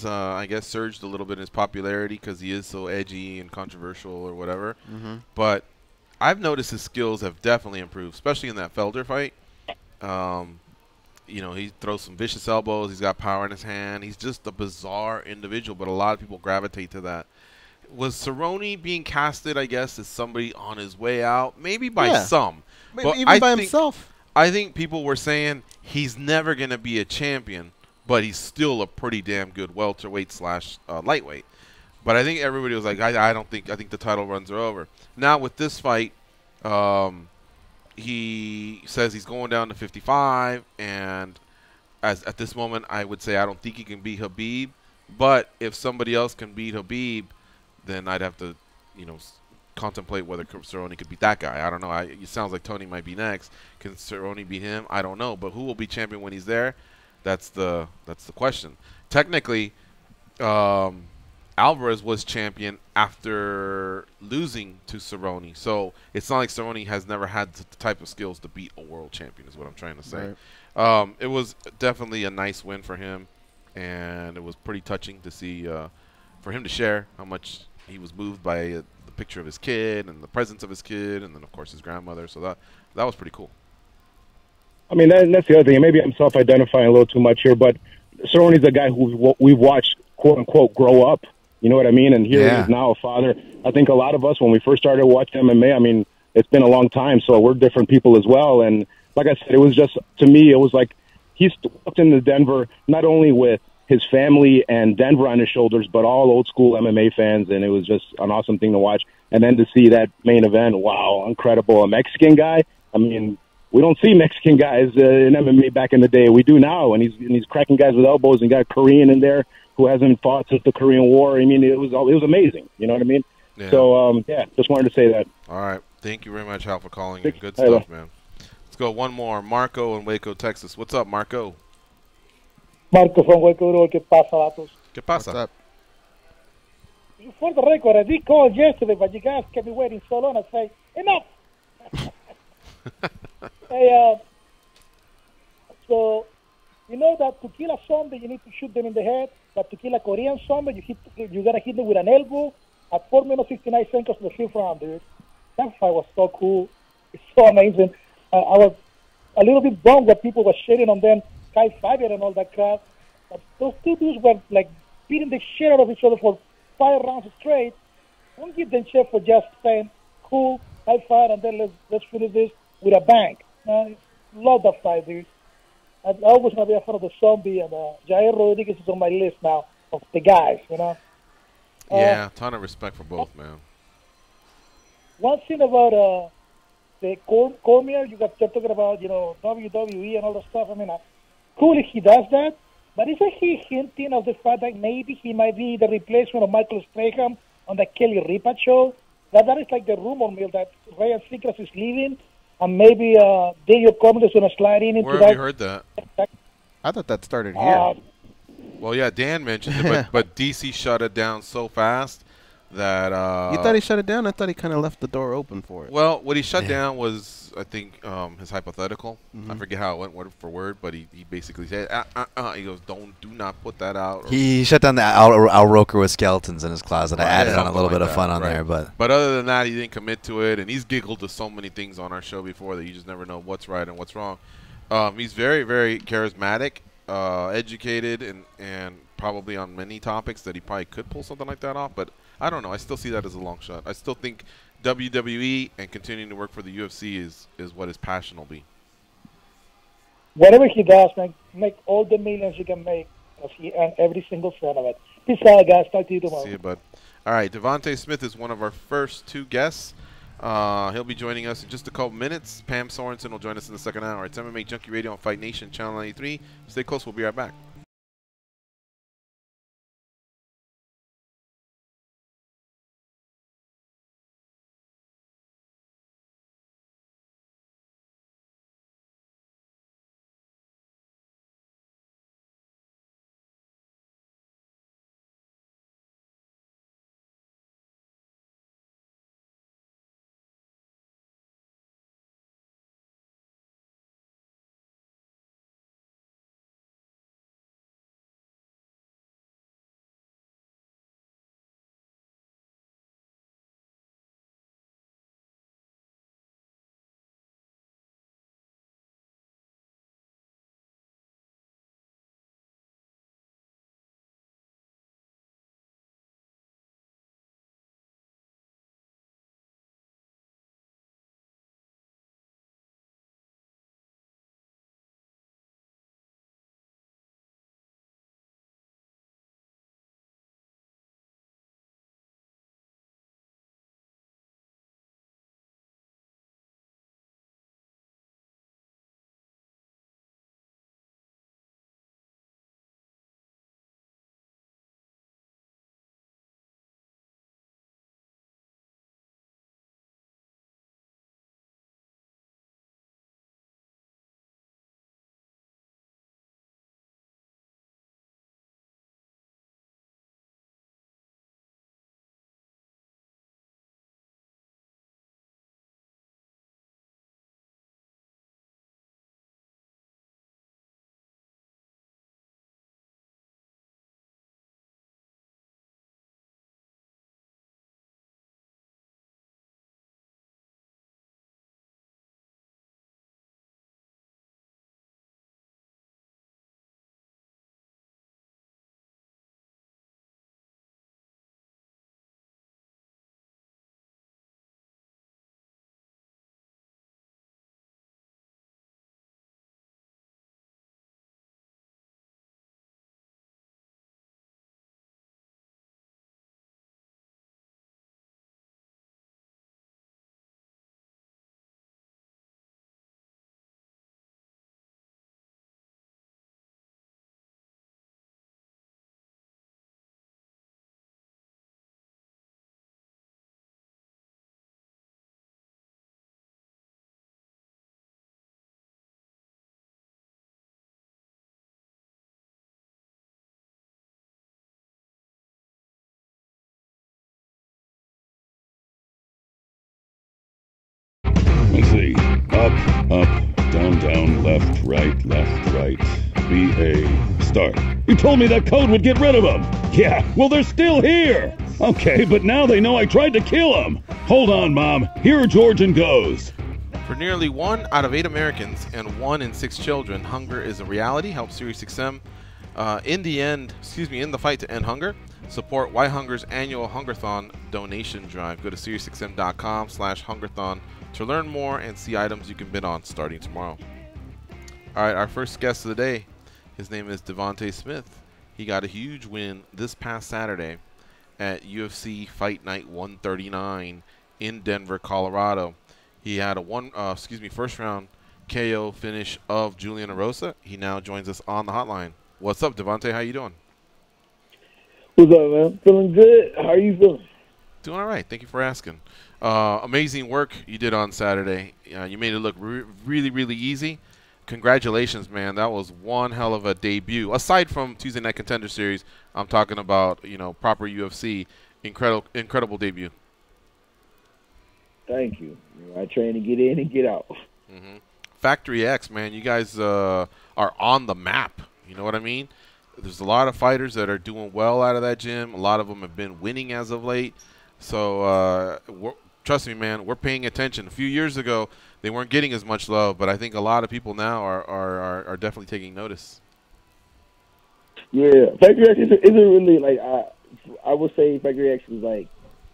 I: I guess, surged a little bit in his popularity because he is so edgy and controversial or whatever.
A: Mm-hmm.
I: But I've noticed his skills have definitely improved, especially in that Felder fight. You know, he throws some vicious elbows. He's got power in his hand. He's just a bizarre individual, but a lot of people gravitate to that. Was Cerrone being casted, I guess, as somebody on his way out? Maybe by some.
A: Maybe even by himself.
I: I think people were saying he's never going to be a champion, but he's still a pretty damn good welterweight / lightweight. But I think everybody was like, I think the title runs are over. Now with this fight, he says he's going down to 55, and at this moment, I would say I don't think he can beat Khabib. But if somebody else can beat Khabib, then I'd have to, you know, contemplate whether Cerrone could beat that guy. I don't know. It sounds like Tony might be next. Can Cerrone beat him? I don't know. But who will be champion when he's there? That's the question. Technically, Alvarez was champion after losing to Cerrone. So it's not like Cerrone has never had the type of skills to beat a world champion is what I'm trying to say. Right. It was definitely a nice win for him, and it was pretty touching to see for him to share how much he was moved by the picture of his kid and the presence of his kid, and then, of course, his grandmother. So that was pretty cool.
J: I mean, that's the other thing. Maybe I'm self-identifying a little too much here, but Cerrone's a guy who we've watched, quote-unquote, grow up. You know what I mean? And here he is now, a father. I think a lot of us, when we first started watching MMA, I mean, it's been a long time, so we're different people as well. And like I said, it was just, to me, it was like he walked into Denver not only with his family and Denver on his shoulders, but all old-school MMA fans, and it was just an awesome thing to watch. And then to see that main event, wow, incredible. A Mexican guy, I mean, we don't see Mexican guys in MMA back in the day. We do now, and he's cracking guys with elbows, and got a Korean in there who hasn't fought since the Korean War. I mean, it was amazing. You know what I mean?
I: Yeah.
J: So, just wanted to say that.
I: All right. Thank you very much, Hal, for calling in. Good stuff, man. Let's go one more. Marco in Waco, Texas. What's up, Marco?
K: Marco from Waco, ¿qué pasa, vatos?
I: ¿Qué pasa?
A: What's up?
K: For the record, I did call yesterday, but you guys kept me waiting so long. I say, enough! Hey, so, you know that to kill a zombie, you need to shoot them in the head? But to kill a Korean zombie, you gotta hit them with an elbow at 4 minutes 59 seconds to the 5th round, dude. That fight was so cool. It's so amazing. I was a little bit bummed that people were shitting on them, Sky Fighter and all that crap. But those two dudes were like beating the shit out of each other for 5 rounds straight. Don't give them shit for just saying, cool, high fight, and then let's finish this with a bang. Love that fight, dude. I always want to be a fan of the zombie, and Jair Rodriguez is on my list now of the guys, you know.
I: Yeah, ton of respect for both, man.
K: One thing about the Cormier, you're talking about, WWE and all that stuff. I mean, cool if he does that, but isn't he hinting of the fact that maybe he might be the replacement of Michael Strahan on the Kelly Ripa show? That is like the rumor mill that Ryan Seacrest is leaving, and maybe Daniel Cormier is going to slide in into
I: Where
K: that.
I: have you heard that?
A: I thought that started here.
I: Well, yeah, Dan mentioned it, but DC shut it down so fast that...
A: you thought he shut it down? I thought he kind of left the door open for it.
I: Well, what he shut down was, I think, his hypothetical.
A: Mm-hmm.
I: I forget how it went word for word, but he basically said, he goes, do not put that out.
B: He shut down the Al Roker with skeletons in his closet. I added on a little bit of fun on
I: right.
B: there, but
I: other than that, he didn't commit to it, and he's giggled to so many things on our show before that you just never know what's right and what's wrong. He's very, very charismatic, educated, and probably on many topics that he probably could pull something like that off, but I don't know. I still see that as a long shot. I still think WWE and continuing to work for the UFC is what his passion will be.
K: Whatever he does, make all the millions you can make, because he earned every single cent of it. Peace out, guys. Talk to you tomorrow.
I: See you, bud. All right, Devonte Smith is one of our first 2 guests. He'll be joining us in just a couple minutes. Pam Sorenson will join us in the second hour. It's MMA Junkie Radio on Fight Nation, Channel 93. Stay close. We'll be right back.
F: Let's see. Up, up, down, down, left, right, SBA. Start. You told me that code would get rid of them. Yeah, well, they're still here. Okay, but now they know I tried to kill them. Hold on, Mom. Here George and goes.
I: For nearly 1 out of 8 Americans and 1 in 6 children, hunger is a reality. Help SiriusXM in the fight to end hunger. Support Why Hunger's annual Hungerthon donation drive. Go to SiriusXM.com/Hungerthon to learn more and see items you can bid on starting tomorrow. All right, our first guest of the day, his name is Devonte Smith. He got a huge win this past Saturday at UFC Fight Night 139 in Denver, Colorado. He had a first round KO finish of Julian Erosa. He now joins us on the hotline. What's up, Devonte? How you doing?
E: What's up, man? Feeling good. How are you feeling?
I: Doing all right. Thank you for asking. Amazing work you did on Saturday. You made it look really, really easy. Congratulations, man. That was one hell of a debut. Aside from Tuesday Night Contender Series, I'm talking about, proper UFC. Incredible debut.
E: Thank you. I train to get in and get out.
I: Mm-hmm. Factory X, man. You guys are on the map. You know what I mean? There's a lot of fighters that are doing well out of that gym. A lot of them have been winning as of late. So trust me, man, we're paying attention. A few years ago, they weren't getting as much love, but I think a lot of people now are definitely taking notice.
E: Yeah, Factory X isn't really like I would say Factory X is like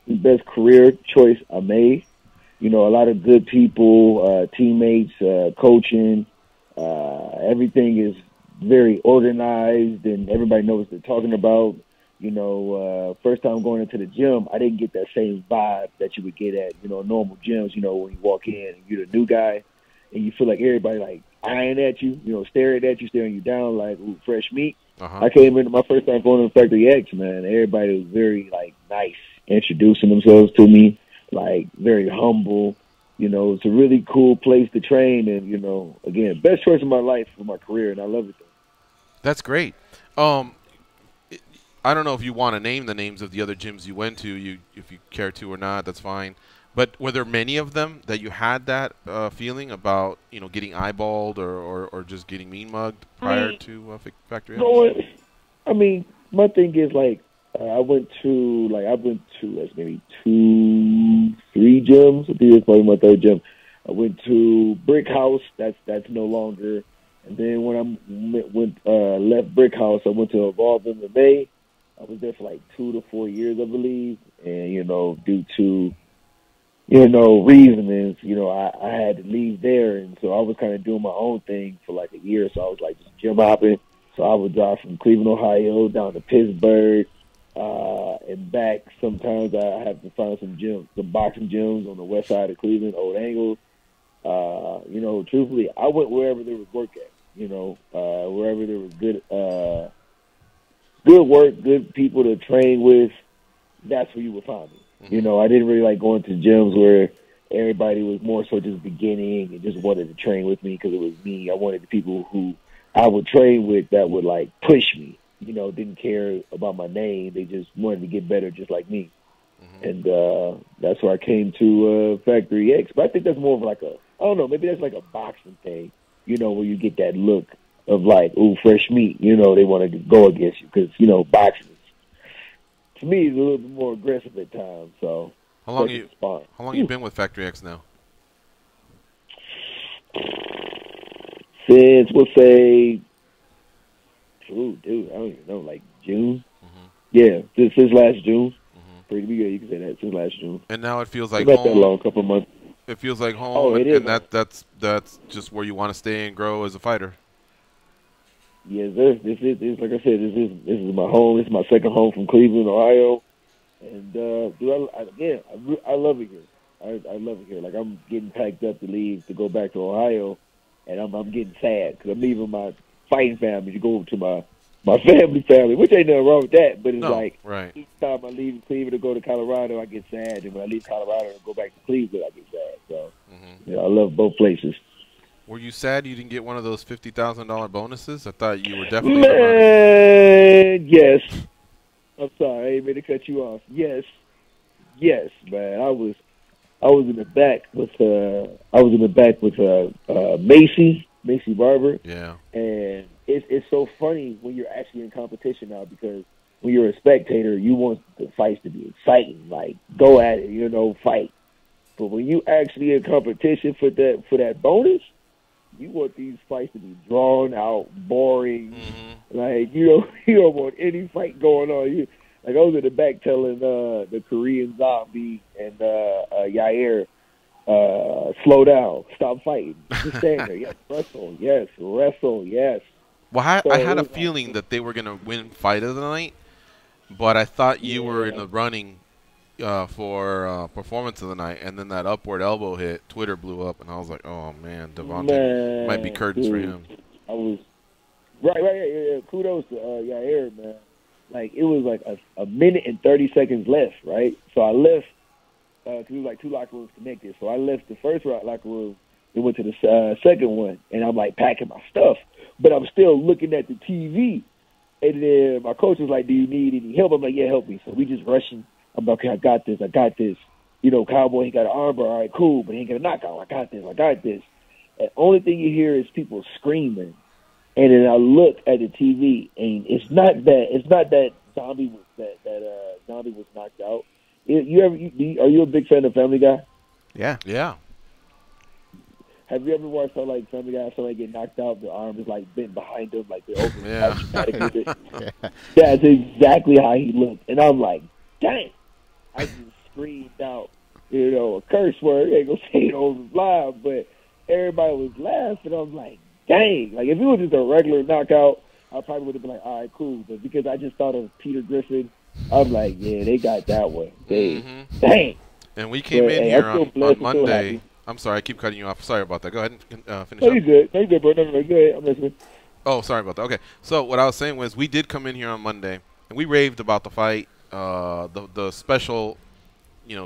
E: the best career choice I made. A lot of good people, teammates, coaching, everything is very organized and everybody knows what they're talking about. First time going into the gym, I didn't get that same vibe that you would get at, normal gyms, when you walk in and you're the new guy and you feel like everybody like eyeing at you, staring at you, staring you down like, ooh, fresh meat. I came into my first time going to Factory X, man. Everybody was very nice, introducing themselves to me, very humble. It's a really cool place to train and, again, best choice of my life for my career and I love it.
I: That's great. I don't know if you want to name the names of the other gyms you went to. If you care to or not, that's fine. But were there many of them that you had that feeling about, getting eyeballed or just getting mean mugged prior to Factory X?
E: My thing is I went to maybe 2-3 gyms. I think it's probably my third gym. I went to Brick House. That's no longer. And then when I left Brick House, I went to Evolve MMA. I was there for 2 to 4 years, I believe. And, due to, reasonings, I had to leave there. And so I was kind of doing my own thing for a year. So I was just gym hopping. So I would drive from Cleveland, Ohio down to Pittsburgh and back. Sometimes I have to find some boxing gyms on the west side of Cleveland, Old Angles. Truthfully, I went wherever there was work at. Wherever there was good work, good people to train with, that's where you would find me. Mm-hmm. I didn't really like going to gyms where everybody was more so just beginning and just wanted to train with me because it was me. I wanted the people who I would train with that would push me, didn't care about my name. They just wanted to get better just like me. Mm-hmm. And that's where I came to Factory X. But I think that's more of I don't know, maybe that's a boxing thing. Where you get that look of ooh, fresh meat. They want to go against you because, boxing to me is a little bit more aggressive at times. So
I: how long you been with Factory X now?
E: Since we'll say, I don't even know, June. Mm-hmm. Yeah, since last June. Mm-hmm. Pretty good, you can say that since last June.
I: And now it feels like
E: not that long, couple of months.
I: It feels like home, and that's just where you want to stay and grow as a fighter.
E: Yes, sir. This is like I said. This is my home. This is my second home from Cleveland, Ohio, and I love it here. I love it here. I'm getting packed up to leave to go back to Ohio, and I'm getting sad because I'm leaving my fighting family to go to my family, which ain't nothing wrong with that, but it's
I: right.
E: Each time I leave Cleveland to go to Colorado, I get sad, and when I leave Colorado and go back to Cleveland, I get sad. So, I love both places.
I: Were you sad you didn't get one of those $50,000 bonuses? I thought you were definitely.
E: Man, yes. I'm sorry, I ain't mean to cut you off. Yes, man. I was in the back with Macy,
L: Macy Barber.
I: Yeah.
L: And it's so funny when you're actually in competition now, because when you're a spectator, you want the fights to be exciting, like go at it, fight. But when you actually in competition for that bonus, you want these fights to be drawn out, boring.
I: Mm-hmm.
L: Like you don't want any fight going on. I was in the back telling the Korean Zombie and Yair, slow down, stop fighting, just stand there. Yes, wrestle. Yes.
I: Well, I had a feeling that they were gonna win fight of the night, but I thought you were in the running for performance of the night, and then that upward elbow hit. Twitter blew up, and I was like, oh man, Devonte might be curtains for him.
L: I was right. Yeah. Kudos to Yair, man. Like it was like a minute and 30 seconds left, right? So I left because it was like 2 locker rooms connected. So I left the first locker room and went to the second one, and I'm like packing my stuff, but I'm still looking at the TV. And then my coach was like, "Do you need any help?" I'm like, "Yeah, help me." So we just rushing. I'm like, "Okay, I got this. Cowboy, he got an armbar. All right, cool, but he ain't got a knockout. I got this. And only thing you hear is people screaming. And then I look at the TV, and it's not that Zombie was knocked out. Are you a big fan of Family Guy?
I: Yeah.
L: Have you ever watched Family Guy? Somebody get knocked out, the arm is like bent behind him, like they're open.
I: Yeah.
L: That's exactly how he looked, and I'm like, dang! I just screamed out, a curse word. I ain't gonna say it over live, but everybody was laughing. I'm like, dang! Like if it was just a regular knockout, I probably would have been like, all right, cool. But because I just thought of Peter Griffin, I'm like, yeah, they got that one. Dang!
I: And we came in here on Monday. I'm sorry, I keep cutting you off. Sorry about that. Go ahead and finish up.
L: You good, bro. No, go ahead. I'm listening.
I: Oh, sorry about that. Okay, so what I was saying was we did come in here on Monday, and we raved about the fight, the special,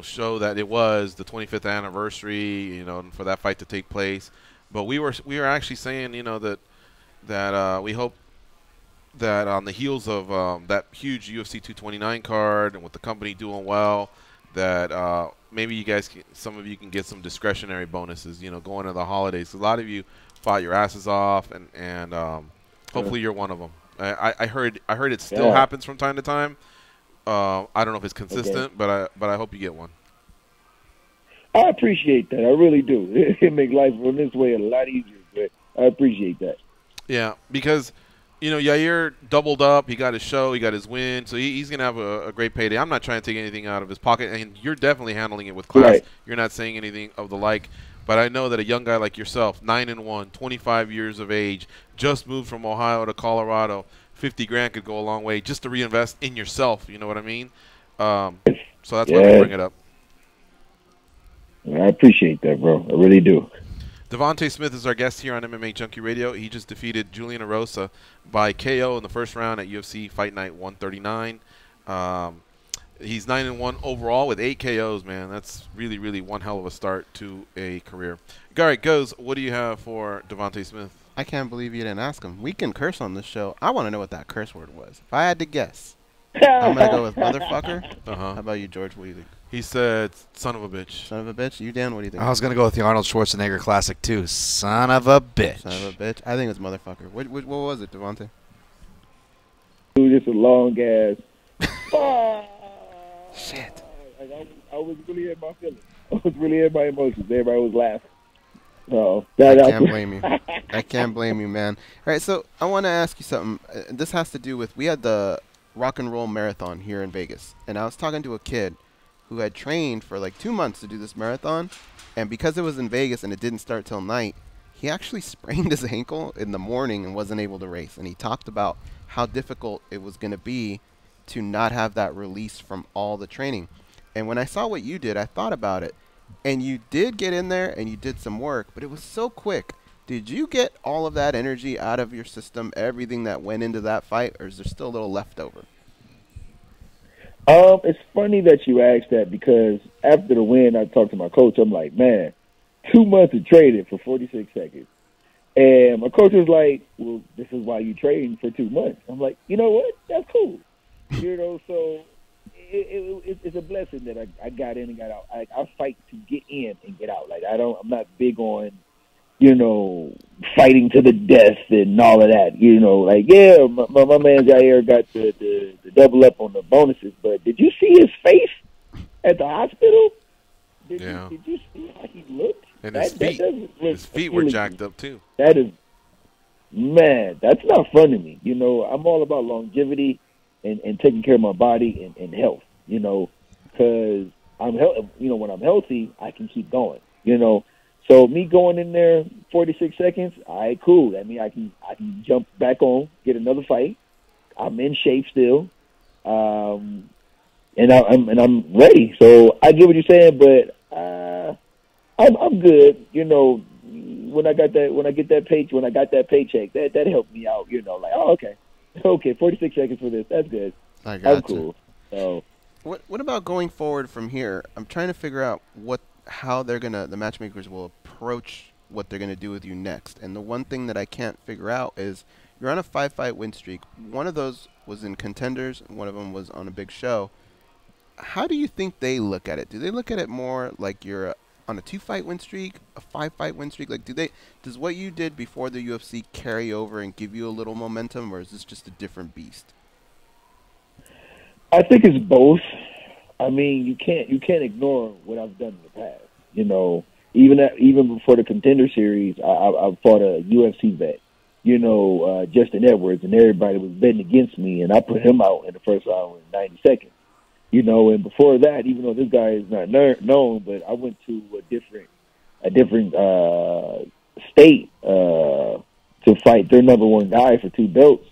I: show that it was the 25th anniversary, for that fight to take place. But we were actually saying, that we hope that on the heels of that huge UFC 229 card and with the company doing well, that maybe you guys, some of you can get some discretionary bonuses, going into the holidays. A lot of you fought your asses off, and hopefully you're one of them. I heard it still happens from time to time. I don't know if it's consistent, but I hope you get one.
L: I appreciate that. I really do. It makes life run this way a lot easier, but I appreciate that.
I: Yeah, because Yair doubled up. He got his show. He got his win. So he's going to have a great payday. I'm not trying to take anything out of his pocket, and you're definitely handling it with class.
L: Right.
I: You're not saying anything of the like. But I know that a young guy like yourself, 9-1, 25 years of age, just moved from Ohio to Colorado, $50,000 could go a long way just to reinvest in yourself. You know what I mean? So that's why we bring it up.
L: I appreciate that, bro. I really do.
I: Devonte Smith is our guest here on MMA Junkie Radio. He just defeated Julian Erosa by KO in the first round at UFC Fight Night 139. He's 9-1 overall with 8 KOs, man. That's really, really one hell of a start to a career. All right, Goes, what do you have for Devonte Smith?
A: I can't believe you didn't ask him. We can curse on this show. I want to know what that curse word was. If I had to guess, I'm going to go with motherfucker. How about you, George? What do you think?
I: He said, son of a bitch.
A: Son of a bitch? You, Dan, what do you think?
B: I was going to go with the Arnold Schwarzenegger classic, too. Son of a bitch.
A: Son of a bitch? I think it was motherfucker. What was it, Devonte?
L: It was just a long ass.
A: Shit.
L: I was really in my feelings. I was really in my emotions. Everybody was laughing. So
A: I can't blame you. I can't blame you, man. All right, so I want to ask you something. This has to do with, we had the rock and roll marathon here in Vegas, and I was talking to a kid who had trained for like 2 months to do this marathon, and because it was in Vegas and it didn't start till night, he actually sprained his ankle in the morning and wasn't able to race. And he talked about how difficult it was going to be to not have that release from all the training. And when I saw what you did, I thought about it. And you did get in there and you did some work, but it was so quick. Did you get all of that energy out of your system, everything that went into that fight, or is there still a little left over?
L: It's funny that you asked that, because after the win, I talked to my coach. I'm like, man, 2 months of training for 46 seconds. And my coach was like, well, this is why you trained for 2 months. I'm like, you know what? That's cool. So it's a blessing that I got in and got out. I fight to get in and get out. Like I'm not big on you know, fighting to the death and all of that. You know, like, yeah, my man Jair got the double up on the bonuses, but did you see his face at the hospital? Did you see how he looked?
I: And his feet were jacked up too.
L: That is, man, that's not fun to me. You know, I'm all about longevity and taking care of my body and health, you know, because when I'm healthy, I can keep going, you know. So me going in there 46 seconds, all right, cool. I mean, I can jump back on, get another fight. I'm in shape still, and I'm ready. So I get what you're saying, but I'm good. You know, when I got that paycheck, that helped me out. You know, like, oh, okay, 46 seconds for this. That's good. I'm cool. So,
A: what about going forward from here? I'm trying to figure out how the matchmakers will approach what they're gonna do with you next. And the one thing that I can't figure out is you're on a 5-fight win streak. One of those was in Contenders, and one of them was on a big show. How do you think they look at it? Do they look at it more like you're on a 2-fight win streak, a 5-fight win streak? Like, does what you did before the UFC carry over and give you a little momentum, or is this just a different beast?
L: I think it's both. I mean, you can't ignore what I've done in the past. You know, even before the Contender Series, I fought a UFC vet. You know, Justin Edwards, and everybody was betting against me, and I put him out in the first round in 90 seconds. You know, and before that, even though this guy is not known, but I went to a different state to fight their number one guy for 2 belts,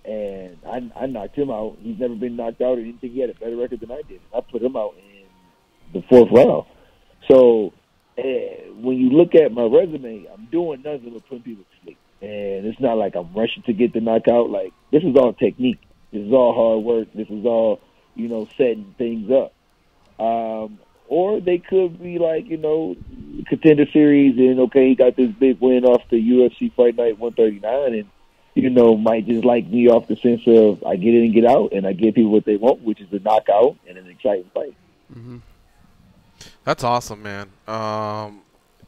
L: and I knocked him out. He's never been knocked out or anything. He had a better record than I did. I put him out in the 4th round. So when you look at my resume, I'm doing nothing but putting people to sleep, and it's not like I'm rushing to get the knockout. Like, this is all technique. This is all hard work. This is all, you know, setting things up. Or they could be like, you know, Contender Series, and okay, he got this big win off the UFC Fight Night 139, and, you know, might just like me off the sense of I get in and get out, and I give people what they want, which is a knockout and an exciting fight.
I: Mm-hmm. That's awesome, man.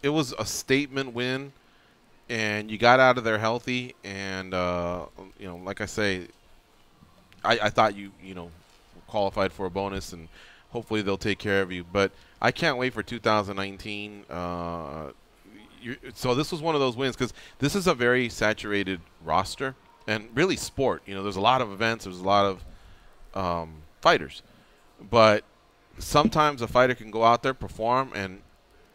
I: It was a statement win, and you got out of there healthy, and, you know, like I say, I thought you know, qualified for a bonus, and hopefully they'll take care of you. But I can't wait for 2019. So this was one of those wins, because this is a very saturated roster and really sport. You know, there's a lot of events, there's a lot of fighters, but sometimes a fighter can go out there, perform, and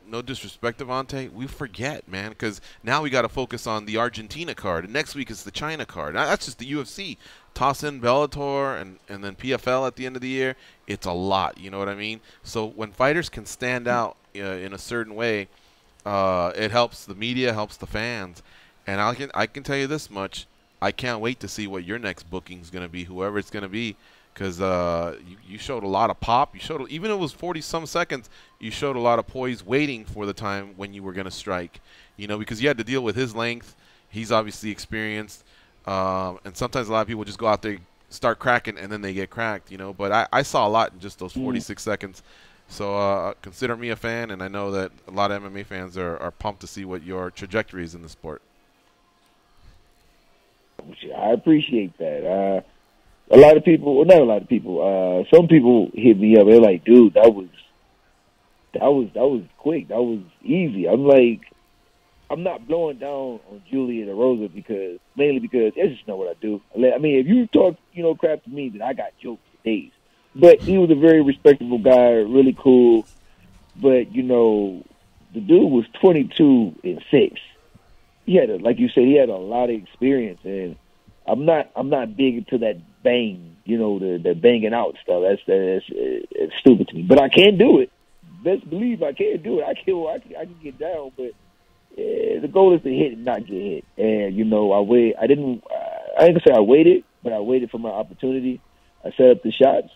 I: no disrespect, Devonte, we forget, man, because now we got to focus on the Argentina card, and next week is the China card. Now, that's just the UFC. Toss in Bellator and then PFL at the end of the year. It's a lot, you know what I mean? So when fighters can stand out in a certain way, it helps the media, helps the fans. And I can tell you this much: I can't wait to see what your next booking is going to be, whoever it's going to be, because you showed a lot of pop. You showed, even if it was 40-some seconds, you showed a lot of poise, waiting for the time when you were going to strike. You know, because you had to deal with his length. He's obviously experienced. And sometimes a lot of people just go out there, start cracking, and then they get cracked, you know. But I saw a lot in just those 46 seconds. So consider me a fan, and I know that a lot of MMA fans are pumped to see what your trajectory is in the sport.
L: I appreciate that. A lot of people, well, not a lot of people, some people hit me up. They're like, dude, that was quick. That was easy. I'm like, I'm not blowing down on Julia De Rosa mainly because that's just not what I do. I mean, if you talk, you know, crap to me, then I got jokes for days. But he was a very respectable guy, really cool. But, you know, the dude was 22-6. He had, like you said, he had a lot of experience, and I'm not big into that bang, you know, the banging out stuff. That's stupid to me. But I can do it. Best believe I can do it. I can get down, but the goal is to hit and not get hit. And, you know, I ain't gonna say I waited, but I waited for my opportunity. I set up the shots,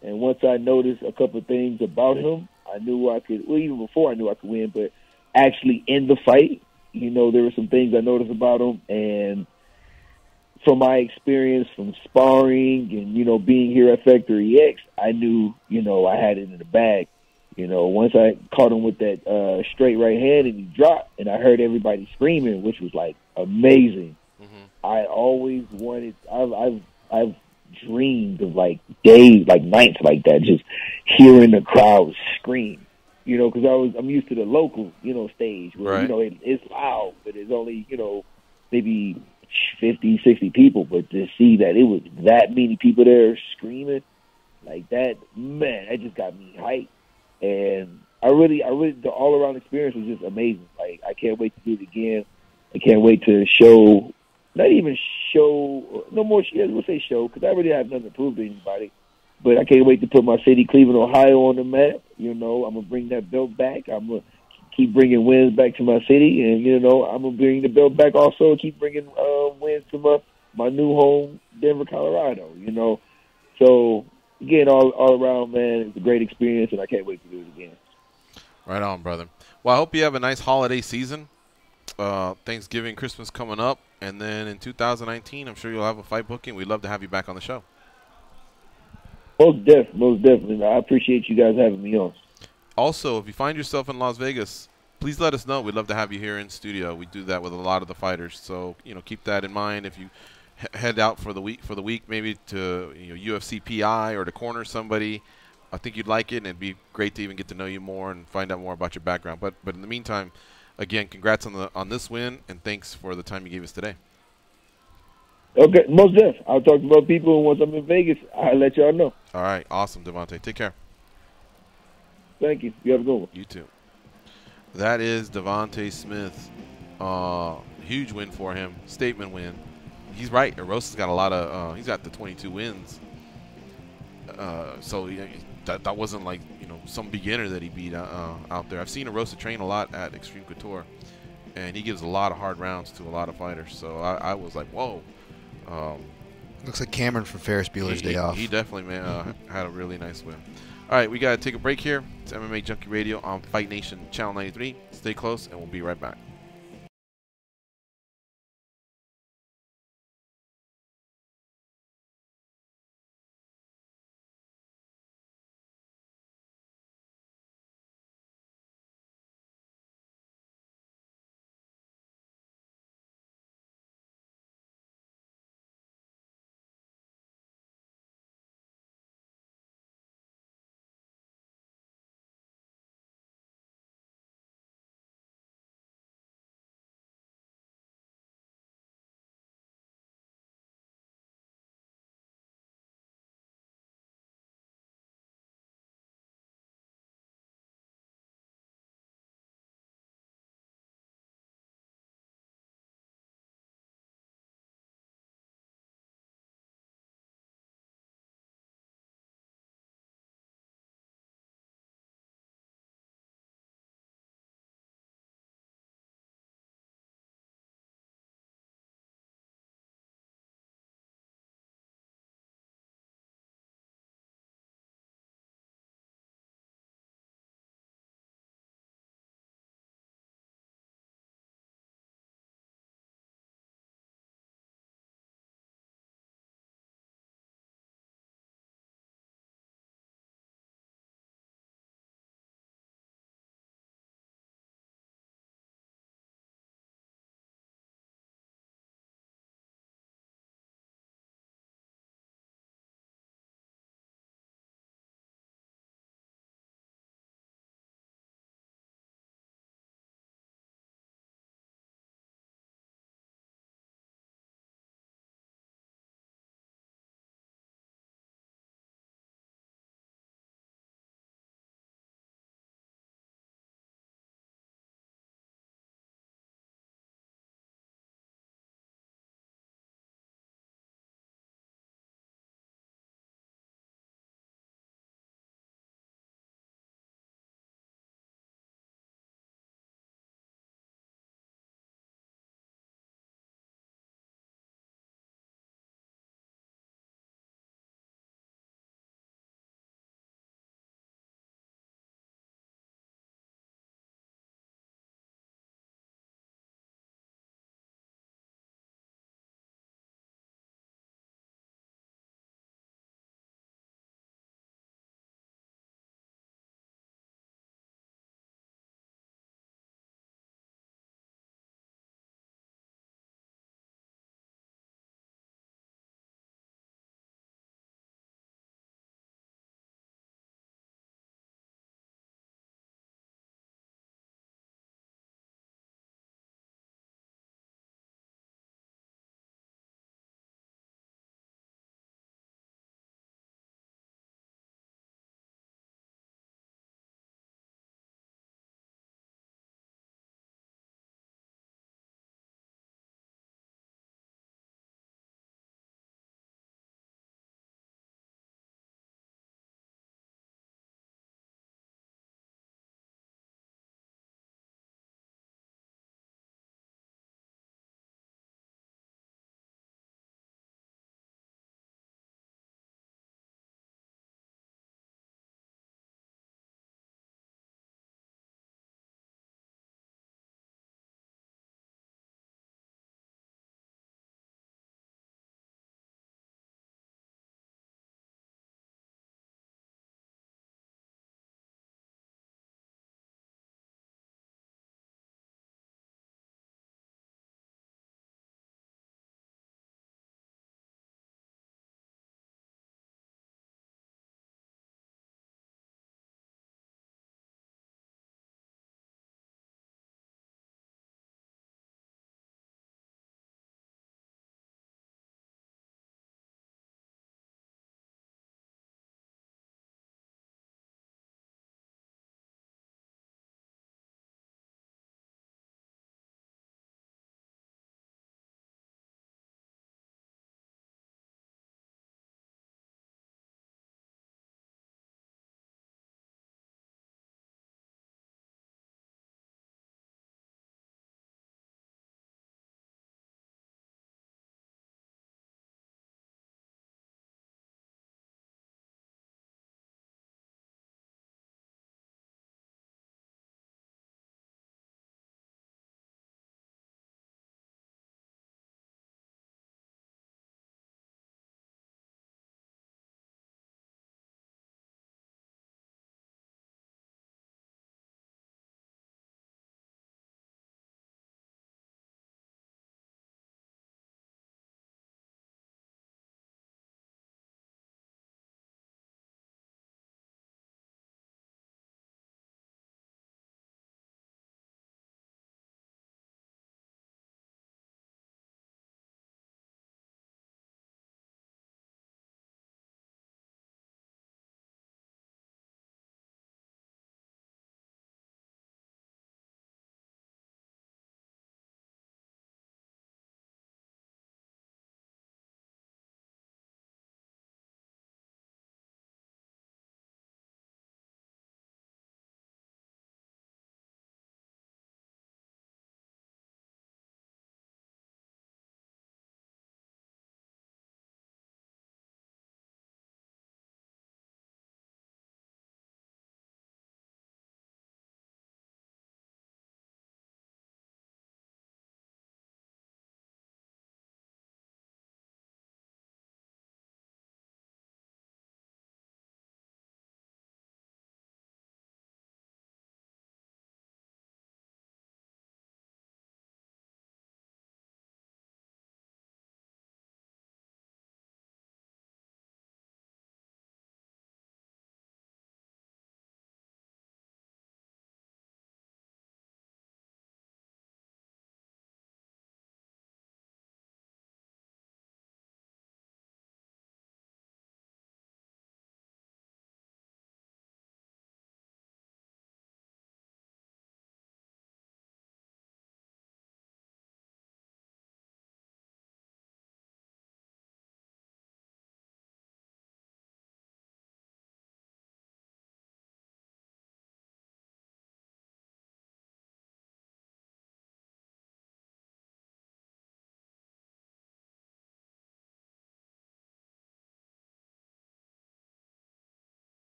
L: and once I noticed a couple of things about him, I knew I could, well, even before I knew I could win, but actually in the fight, you know, there were some things I noticed about him, and from my experience from sparring and, you know, being here at Factory X, I knew, you know, I had it in the bag. You know, once I caught him with that straight right hand and he dropped, and I heard everybody screaming, which was like amazing. I always wanted. I've dreamed of like days, like nights like that, just hearing the crowd scream. You know, because I'm used to the local, you know, stage where you know it's loud, but it's only maybe 50, 60 people. But to see that it was that many people there screaming like that, man, that just got me hyped. And I really, the all-around experience was just amazing. Like, I can't wait to do it again. I can't wait to show, not even show, no more, we'll say show, because I really have nothing to prove to anybody. But I can't wait to put my city, Cleveland, Ohio, on the map. You know, I'm going to bring that belt back. I'm going to keep bringing wins back to my city. And, you know, I'm going to bring the belt back also and keep bringing wins to my new home, Denver, Colorado, you know. So, again, all around, man, it's a great experience, and I can't wait to do it again.
I: Right on, brother. Well, I hope you have a nice holiday season. Thanksgiving, Christmas coming up, and then in 2019, I'm sure you'll have a fight booking. We'd love to have you back on the show.
L: Most definitely. I appreciate you guys having me on.
I: Also, if you find yourself in Las Vegas, please let us know. We'd love to have you here in studio. We do that with a lot of the fighters, so keep that in mind. If you head out for the week, maybe to UFC PI or to corner somebody, I think you'd like it, and it'd be great to even get to know you more and find out more about your background. But in the meantime, again, congrats on this win, and thanks for the time you gave us today.
L: Okay, most definitely. I'll talk about people, and once I'm in Vegas, I'll let y'all know.
I: All right, awesome, Devonte. Take care.
L: Thank you. You have a good one.
I: You too. That is Devonte Smith. Huge win for him. Statement win. He's right. Erosa's got a lot of. He's got the 22 wins. So that wasn't like some beginner that he beat out there. I've seen Erosa train a lot at Extreme Couture, and he gives a lot of hard rounds to a lot of fighters. So I was like, whoa.
B: Looks like Cameron from Ferris Bueller's Day Off.
I: He definitely had a really nice win. All right, we got to take a break here. It's MMA Junkie Radio on Fight Nation Channel 93. Stay close, and we'll be right back.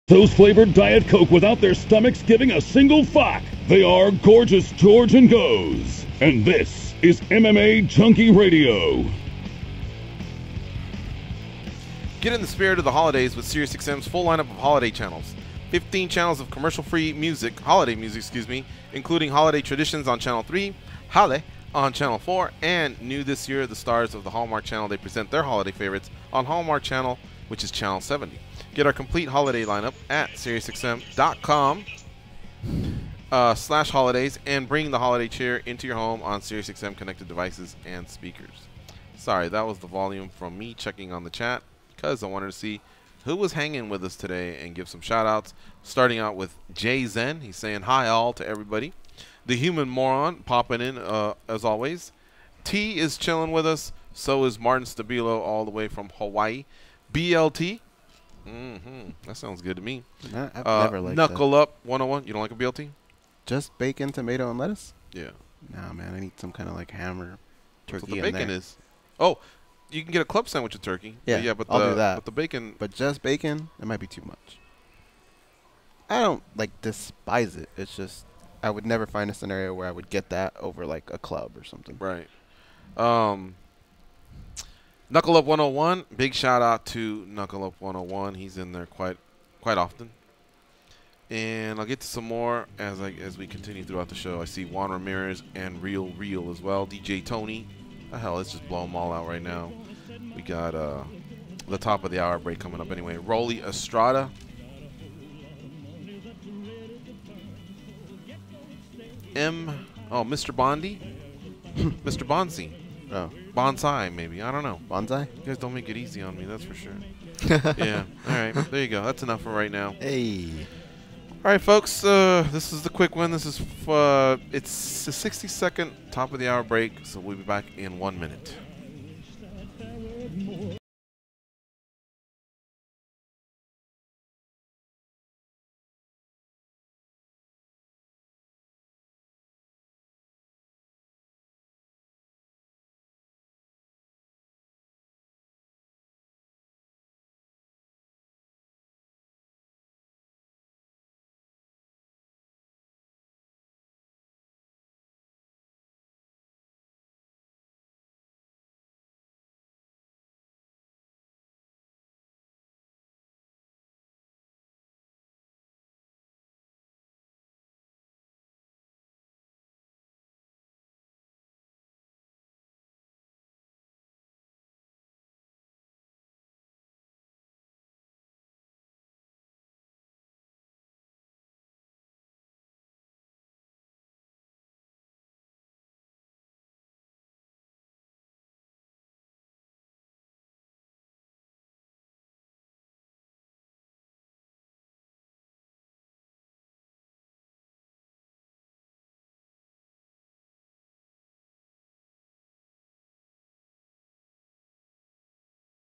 F: Those flavored Diet Coke without their stomachs giving a single fuck. They are Gorgeous George and Goes. And this is MMA Junkie Radio.
I: Get in the spirit of the holidays with SiriusXM's full lineup of holiday channels. 15 channels of commercial-free music, holiday music, including Holiday Traditions on Channel 3, Hale on Channel 4, and new this year, the stars of the Hallmark Channel, they present their holiday favorites on Hallmark Channel, which is Channel 70. Get our complete holiday lineup at SiriusXM.com/holidays and bring the holiday cheer into your home on SiriusXM connected devices and speakers. Sorry, that was the volume from me checking on the chat because I wanted to see who was hanging with us today and give some shout-outs. Starting out with Jay Zen. He's saying hi all to everybody. The Human Moron popping in as always. T is chilling with us. So is Martin Stabilo all the way from Hawaii. BLT. That sounds good to me.
A: I've never liked
I: Knuckle Up 101. You don't like a BLT?
A: Just bacon, tomato, and lettuce?
I: Yeah.
A: Nah, man. I need some kind of like ham or turkey.
I: That's what the bacon is. Oh, you can get a club sandwich with turkey.
A: Yeah,
I: but
A: I'll do that.
I: But the bacon.
A: But just bacon, it might be too much. I don't like despise it. It's just I would never find a scenario where I would get that over like a club or something.
I: Right. Knuckle Up 101. Big shout out to Knuckle Up 101. He's in there quite often. And I'll get to some more as we continue throughout the show. I see Juan Ramirez and Real as well. DJ Tony. The hell, let's just blow them all out right now. We got the top of the hour break coming up anyway. Rolly Estrada. Mr. Bondi. Mr. Bonzi.
A: Oh.
I: Bonsai, maybe. I don't know.
A: Bonsai?
I: You guys don't make it easy on me, that's for sure. Yeah. All right. There you go. That's enough for right now.
A: Hey.
I: All right, folks. This is the quick one. This is it's a 60-second top of the hour break, so we'll be back in 1 minute.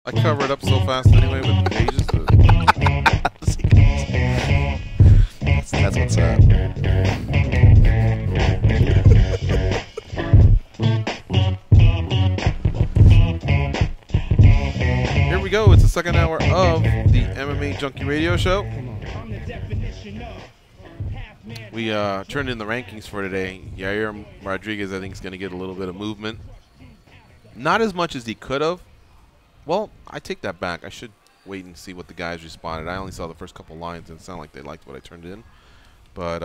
I: I cover it up so fast anyway with the pages.
B: That's what's up.
I: Here we go. It's the second hour of the MMA Junkie Radio Show. We turned in the rankings for today. Yair Rodriguez, I think, is going to get a little bit of movement. Not as much as he could have. Well, I take that back. I should wait and see what the guys responded. I only saw the first couple lines, and it sounded like they liked what I turned in. But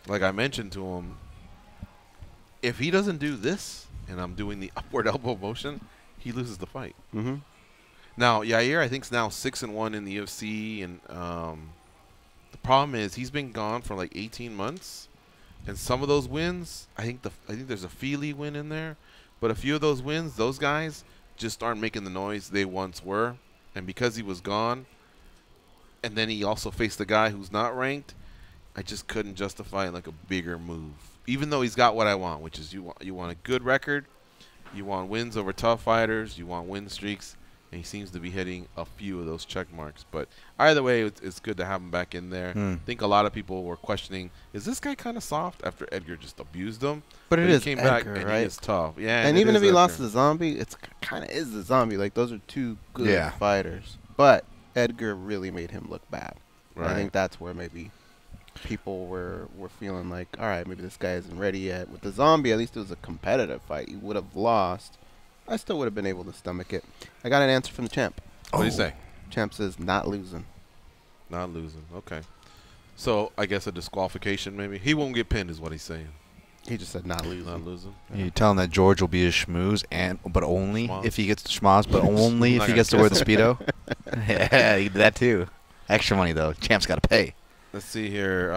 I: like I mentioned to him, if he doesn't do this, and I'm doing the upward elbow motion, he loses the fight.
A: Mm-hmm.
I: Now, Yair, I think, is now 6-1 in the UFC, and the problem is he's been gone for like 18 months, and some of those wins, I think there's a Feely win in there, but a few of those wins, those guys just aren't making the noise they once were. And because he was gone, and then he also faced a guy who's not ranked, I just couldn't justify like a bigger move. Even though he's got what I want, which is you want a good record, you want wins over tough fighters, you want win streaks, and he seems to be hitting a few of those check marks. But either way, it's good to have him back in there. I think a lot of people were questioning, is this guy kind of soft after Edgar just abused him?
A: But it
I: he
A: is
I: came
A: Edgar,
I: back and
A: right?
I: he is tough. Yeah,
A: and even if he lost to the Zombie, it's kind of is the Zombie. Like, those are two good fighters. But Edgar really made him look bad. Right. I think that's where maybe people were feeling like, all right, maybe this guy isn't ready yet. With the Zombie, at least it was a competitive fight. He would have lost. I still would have been able to stomach it. I got an answer from the champ.
I: What do you say?
A: Champ says not losing.
I: Not losing. Okay. So I guess a disqualification maybe. He won't get pinned is what he's saying.
A: He just said not losing.
I: Not losing.
B: You tell him that George will be his schmooze, but only if he gets the schmoz, but only if he gets to wear the Speedo. Yeah, he did that too. Extra money, though. Champ's got to pay.
I: Let's see here.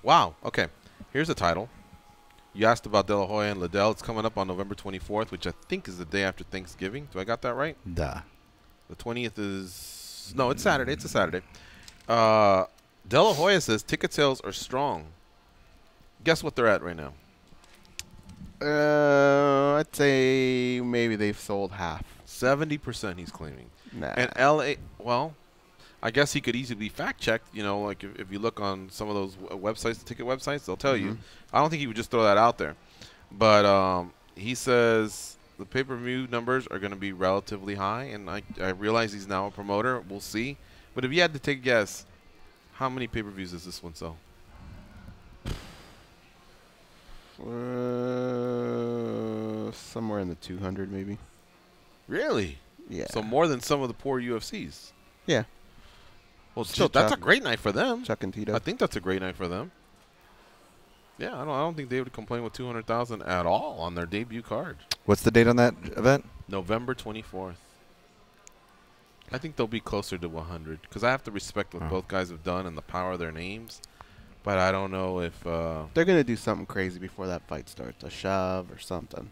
I: Wow. Okay. Here's the title. You asked about De La Hoya and Liddell. It's coming up on November 24th, which I think is the day after Thanksgiving. Do I got that right?
B: Duh.
I: The 20th is... No, it's Saturday. It's a Saturday. De La Hoya says ticket sales are strong. Guess what they're at right now?
A: I'd say maybe they've sold half.
I: 70% he's claiming.
A: Nah.
I: And LA, well, I guess he could easily be fact-checked. You know, like if you look on some of those websites, the ticket websites, they'll tell you. I don't think he would just throw that out there. But he says the pay-per-view numbers are going to be relatively high, and I realize he's now a promoter. We'll see. But if you had to take a guess, how many pay-per-views does this one sell?
A: Somewhere in the 200 maybe.
I: Really?
A: Yeah.
I: So more than some of the poor UFCs.
A: Yeah.
I: Well, still, that's a great night for them.
A: Chuck and Tito.
I: I think that's a great night for them. Yeah, I don't think they would complain with 200,000 at all on their debut card.
B: What's the date on that event?
I: November 24th. I think they'll be closer to 100 because I have to respect what both guys have done and the power of their names. But I don't know if
A: they're gonna do something crazy before that fight starts, a shove or something.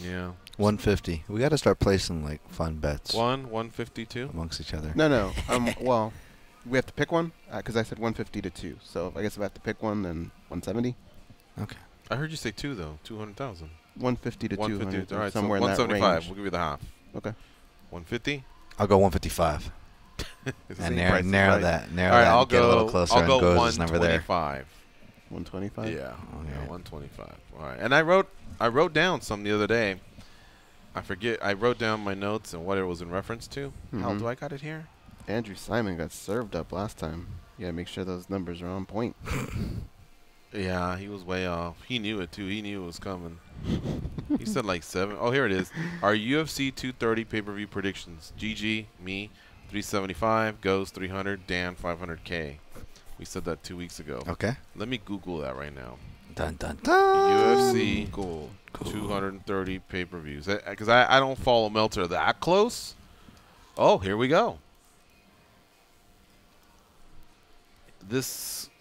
I: Yeah.
B: 150. We got to start placing like fun bets.
I: 152
B: amongst each other.
A: No. Well, we have to pick one because I said 150 to 2. So I guess if I have to pick one, then 170.
B: Okay.
I: I heard you say 2 though. 200,000.
A: 150 to 200.
I: All right.
A: Somewhere
I: so
A: in that
I: 175.
A: range.
I: We'll give you the half.
A: Okay.
I: 150.
B: I'll go 155. And narrow that. Narrow
I: all right,
B: that.
I: I'll
B: get
I: go,
B: a little closer.
I: I'll go
B: and goes number there.
I: 125.
A: 125.
I: Yeah. Yeah. 125. All right. And I wrote down some the other day. I forget. I wrote down my notes and what it was in reference to. How do I got it here?
A: Andrew Simon got served up last time. You gotta make sure those numbers are on point.
I: Yeah, he was way off. He knew it too. He knew it was coming. He said like 7. Oh, here it is. Our UFC 230 pay-per-view predictions. GG, me, 375. Goes 300. Dan, 500K. We said that 2 weeks ago.
B: Okay.
I: Let me Google that right now.
B: Dun dun dun.
I: UFC 230 pay-per-views. Because I don't follow Meltzer that close. Oh, here we go.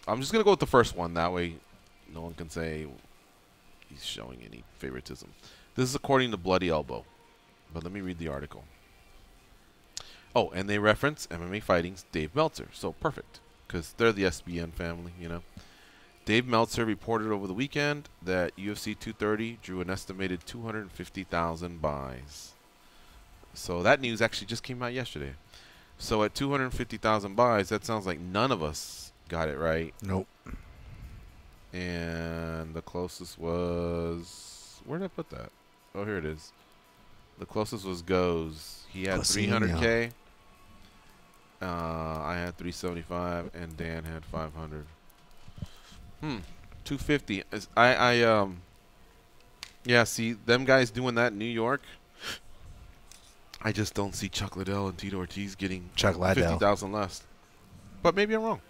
I: I'm just going to go with the first one. That way no one can say he's showing any favoritism. This is according to Bloody Elbow. But let me read the article. Oh, and they reference MMA Fighting's Dave Meltzer. So perfect. Because they're the SBN family, you know. Dave Meltzer reported over the weekend that UFC 230 drew an estimated 250,000 buys. So that news actually just came out yesterday. So at 250,000 buys, that sounds like none of us got it right.
B: Nope.
I: And the closest was... Where did I put that? Oh, here it is. The closest was Goes. He had 300K. I had 375, and Dan had 500. 250. Yeah, see, them guys doing that in New York, I just don't see Chuck Liddell and Tito Ortiz getting 50,000 less. But maybe I'm wrong.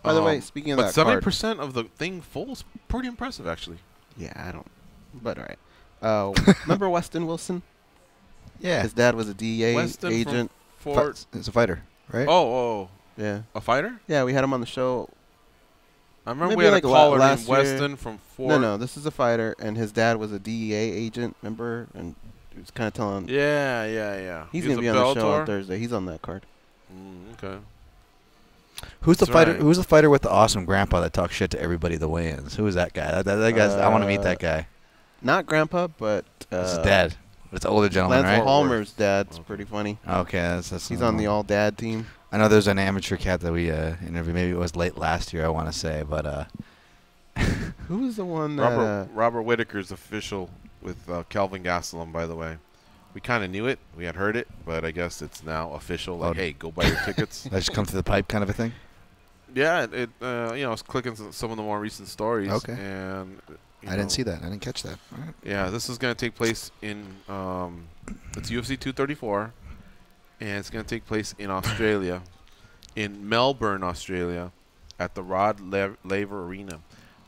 A: By the way, speaking of that
I: card, 70% of the thing full is pretty impressive, actually.
A: Yeah, I don't. But all right. Remember Weston Wilson?
B: Yeah.
A: His dad was a DEA agent.
B: He's a fighter, right?
I: Oh.
A: Yeah.
I: A fighter?
A: Yeah, we had him on the show.
I: I remember we had a caller named Weston from Fort.
A: No, this is a fighter, and his dad was a DEA agent, remember? And he was kind of telling.
I: Yeah.
A: He's going to be on the show on Thursday. He's on that card.
I: Okay.
B: Who's the fighter? Who's the fighter with the awesome grandpa that talks shit to everybody at the weigh-ins? Who is that guy? That guy's. I want to meet that guy.
A: Not grandpa, but
B: his dad. It's an older gentleman,
A: Lance
B: right?
A: Palmer's dad's pretty funny.
B: Okay, that's
A: he's on the all-dad team.
B: I know there's an amateur cat that we interviewed. Maybe it was late last year, I want to say, but
A: who was the one that
I: Robert Whitaker's official with Kelvin Gastelum, by the way. We kind of knew it. We had heard it, but I guess it's now official. Like, hey, go buy your tickets.
B: That just come through the pipe kind of a thing?
I: Yeah, I was clicking some of the more recent stories.
B: Okay.
I: And
B: I didn't see that. I didn't catch that. All right.
I: Yeah, this is going to take place in it's UFC 234, and it's going to take place in Australia, in Melbourne, Australia, at the Rod Laver Arena.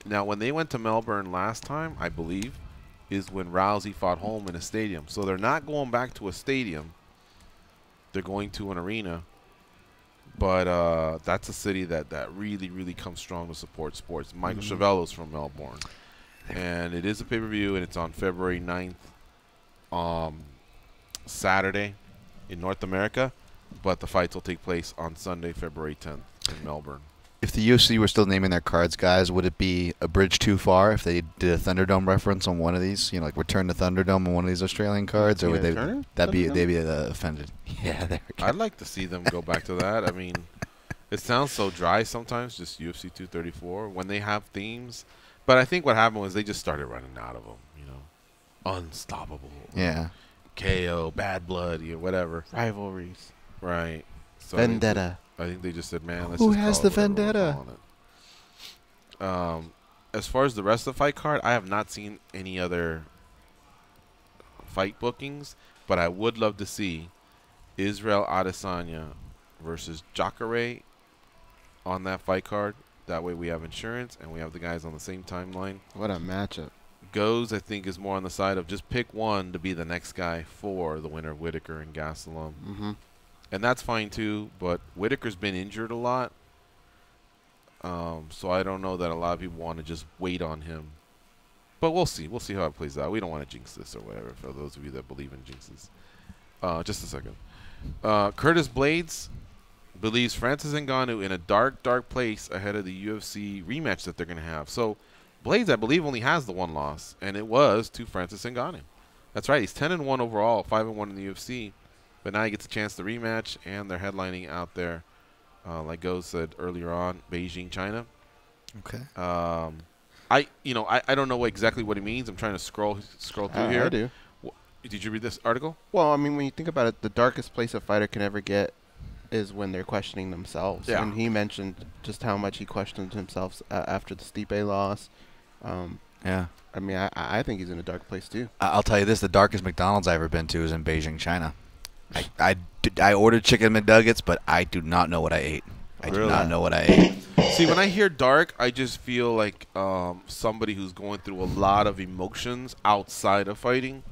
I: Now, when they went to Melbourne last time, I believe, is when Rousey fought home in a stadium. So they're not going back to a stadium. They're going to an arena. But that's a city that really, really comes strong to support sports. Michael Chavello's from Melbourne. And it is a pay-per-view, and it's on February 9th, Saturday in North America. But the fights will take place on Sunday, February 10th in Melbourne.
B: If the UFC were still naming their cards, guys, would it be a bridge too far if they did a Thunderdome reference on one of these? You know, like Return to Thunderdome on one of these Australian cards, or would they'd be offended? Yeah, there we go.
I: I'd like to see them go back to that. I mean, it sounds so dry sometimes, just UFC 234 when they have themes. But I think what happened was they just started running out of them. You know, Unstoppable.
B: Yeah.
I: KO, Bad Blood, whatever.
A: Rivalries.
I: Right. So
A: Vendetta.
I: I think they just said, man, let's
B: Who
I: just
B: has
I: call
B: the
I: it whatever
B: vendetta?
I: we're calling it. As far as the rest of the fight card, I have not seen any other fight bookings, but I would love to see Israel Adesanya versus Jacare on that fight card. That way we have insurance and we have the guys on the same timeline.
A: What a matchup.
I: Goes, I think, is more on the side of just pick one to be the next guy for the winner of Whitaker and Gastelum.
A: Mm-hmm.
I: And that's fine, too, but Whitaker's been injured a lot. So I don't know that a lot of people want to just wait on him. But we'll see. We'll see how it plays out. We don't want to jinx this or whatever, for those of you that believe in jinxes. Just a second. Curtis Blades believes Francis Ngannou in a dark, dark place ahead of the UFC rematch that they're going to have. So Blades, I believe, only has the one loss, and it was to Francis Ngannou. That's right. He's 10-1 overall, 5-1 in the UFC. But now he gets a chance to rematch, and they're headlining out there, like Goz said earlier on, Beijing, China.
B: Okay.
I: I don't know exactly what he means. I'm trying to scroll through here.
A: I do.
I: Did you read this article?
A: Well, I mean, when you think about it, the darkest place a fighter can ever get is when they're questioning themselves.
I: Yeah.
A: And he mentioned just how much he questioned himself after the Stipe loss.
B: Yeah.
A: I mean, I think he's in a dark place, too.
B: I'll tell you this, the darkest McDonald's I've ever been to is in Beijing, China. I ordered chicken McNuggets, but I do not know what I ate. I do not know what I ate.
I: See, when I hear dark, I just feel like somebody who's going through a lot of emotions outside of fighting.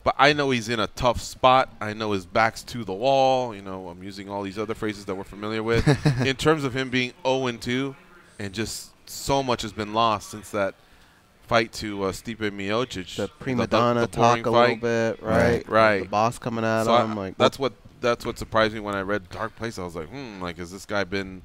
I: But I know he's in a tough spot. I know his back's to the wall. You know, I'm using all these other phrases that we're familiar with. In terms of him being 0-2, and just so much has been lost since that fight to Stipe Miocic.
A: The prima donna talk a little bit, right?
I: Right.
A: The boss coming at
I: So
A: him. Like
I: that's what surprised me when I read Dark Place. I was like, like, has this guy been,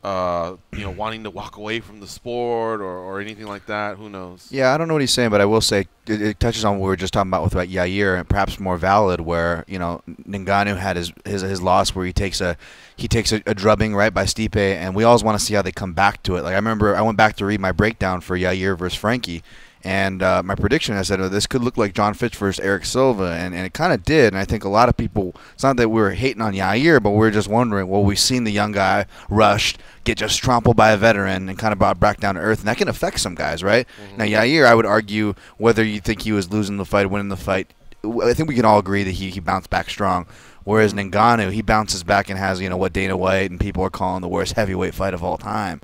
I: wanting to walk away from the sport or anything like that? Who knows?
B: Yeah, I don't know what he's saying, but I will say it touches on what we were just talking about with Yair, and perhaps more valid, where Ngannou had his loss where he takes a drubbing right by Stipe, and we always want to see how they come back to it. Like I remember I went back to read my breakdown for Yair versus Frankie. And my prediction, I said, this could look like John Fitch versus Eric Silva, and it kind of did. And I think a lot of people, it's not that we were hating on Yair, but we were just wondering, well, we've seen the young guy rushed, get just trampled by a veteran, and kind of brought back down to earth, and that can affect some guys, right? Mm-hmm. Now, Yair, I would argue, whether you think he was losing the fight, winning the fight, I think we can all agree that he bounced back strong. Whereas Ngannou, he bounces back and has, what Dana White and people are calling the worst heavyweight fight of all time.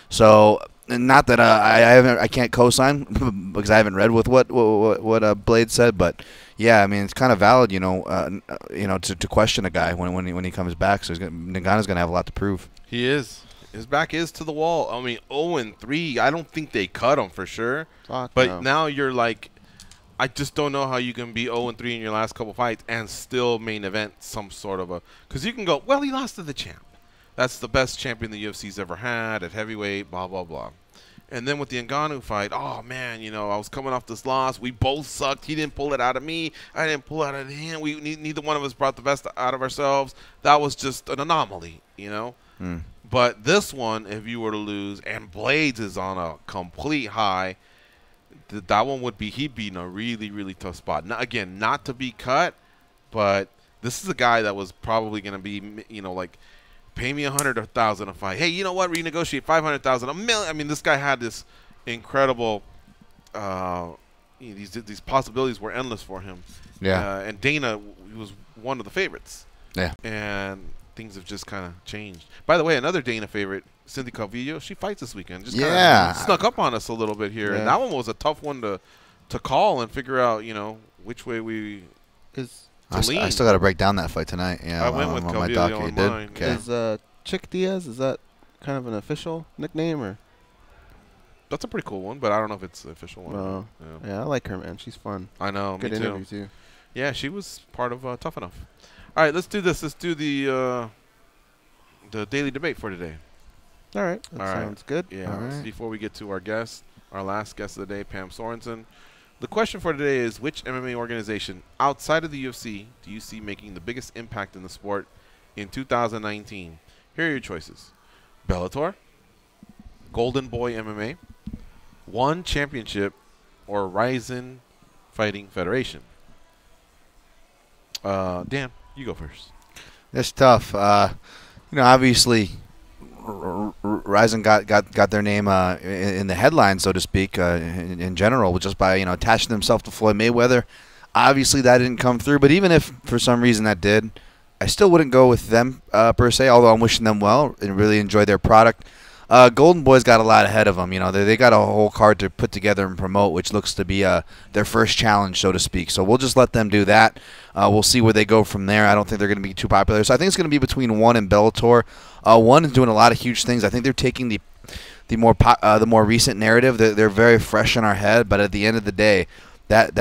B: So... And not that I can't co-sign because I haven't read with what Blade said, but yeah, I mean it's kind of valid, to question a guy when he comes back. So Ngannou's going to have a lot to prove.
I: He is. His back is to the wall. I mean, 0-3. I don't think they cut him for sure. Now you're like, I just don't know how you can be 0-3 in your last couple fights and still main event some sort of because you can go, well, he lost to the champ. That's the best champion the UFC's ever had at heavyweight, blah, blah, blah. And then with the Ngannou fight, oh, man, I was coming off this loss. We both sucked. He didn't pull it out of me. I didn't pull it out of him. Neither one of us brought the best out of ourselves. That was just an anomaly, But this one, if you were to lose, and Blades is on a complete high, that one would be he'd be in a really, really tough spot. Now, again, not to be cut, but this is a guy that was probably going to be, like, pay me $100,000 a fight. Hey, you know what? Renegotiate $500,000, $1 million. I mean, this guy had this incredible. These possibilities were endless for him.
B: Yeah.
I: And Dana was one of the favorites.
B: Yeah.
I: And things have just kind of changed. By the way, another Dana favorite, Cindy Calvillo, she fights this weekend. Just kinda snuck up on us a little bit here.
A: Yeah.
I: And that one was a tough one to call and figure out, which way we
B: I still got to break down that fight tonight. Yeah,
I: I went with
B: on my
I: Calvillo
B: docket.
I: on
B: You did?
I: mine.
B: Okay.
A: Is Chick Diaz, is that kind of an official nickname or?
I: That's a pretty cool one, but I don't know if it's the official one.
A: Oh, yeah, I like her, man. She's fun.
I: I know.
A: Good
I: me
A: interview too.
I: Yeah, she was part of Tough Enough. All right, let's do this. Let's do the daily debate for today.
A: All right, that
I: All right.
A: sounds good.
I: Yeah.
A: All right.
I: Before we get to our guest, our last guest of the day, Pam Sorenson. The question for today is, which MMA organization outside of the UFC do you see making the biggest impact in the sport in 2019? Here are your choices: Bellator, Golden Boy MMA, One Championship, or Ryzen Fighting Federation. Dan, you go first.
B: It's tough. Obviously, Ryzen got their name in the headlines, so to speak, in general, just by attaching themselves to Floyd Mayweather. Obviously, that didn't come through. But even if for some reason that did, I still wouldn't go with them per se. Although I'm wishing them well and really enjoy their product. Golden Boy's got a lot ahead of them. They got a whole card to put together and promote, which looks to be their first challenge, so to speak. So we'll just let them do that. We'll see where they go from there. I don't think they're going to be too popular. So I think it's going to be between One and Bellator. One is doing a lot of huge things. I think they're taking the more recent narrative. They're very fresh in our head. But at the end of the day, that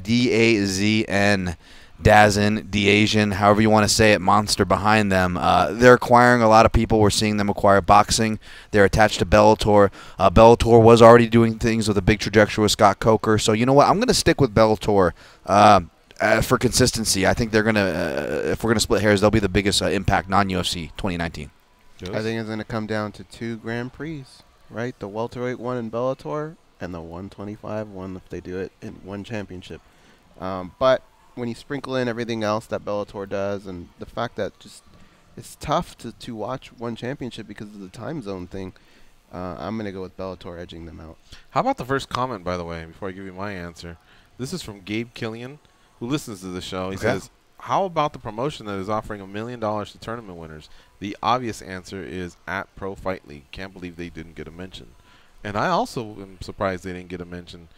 B: DAZN. Dazn, DAZN, however you want to say it, monster behind them. They're acquiring a lot of people. We're seeing them acquire boxing. They're attached to Bellator. Bellator was already doing things with a big trajectory with Scott Coker. So you know what? I'm going to stick with Bellator for consistency. I think they're going to, if we're going to split hairs, they'll be the biggest impact non-UFC 2019.
A: I think it's going to come down to 2 Grand Prix, right? The welterweight one in Bellator and the 125 one if they do it in One Championship. But when you sprinkle in everything else that Bellator does and the fact that just it's tough to watch One Championship because of the time zone thing, I'm going to go with Bellator edging them out.
I: How about the first comment, by the way, before I give you my answer? This is from Gabe Killian, who listens to the show. He says, how about the promotion that is offering $1 million to tournament winners? The obvious answer is at Pro Fight League. Can't believe they didn't get a mention. And I also am surprised they didn't get a mention.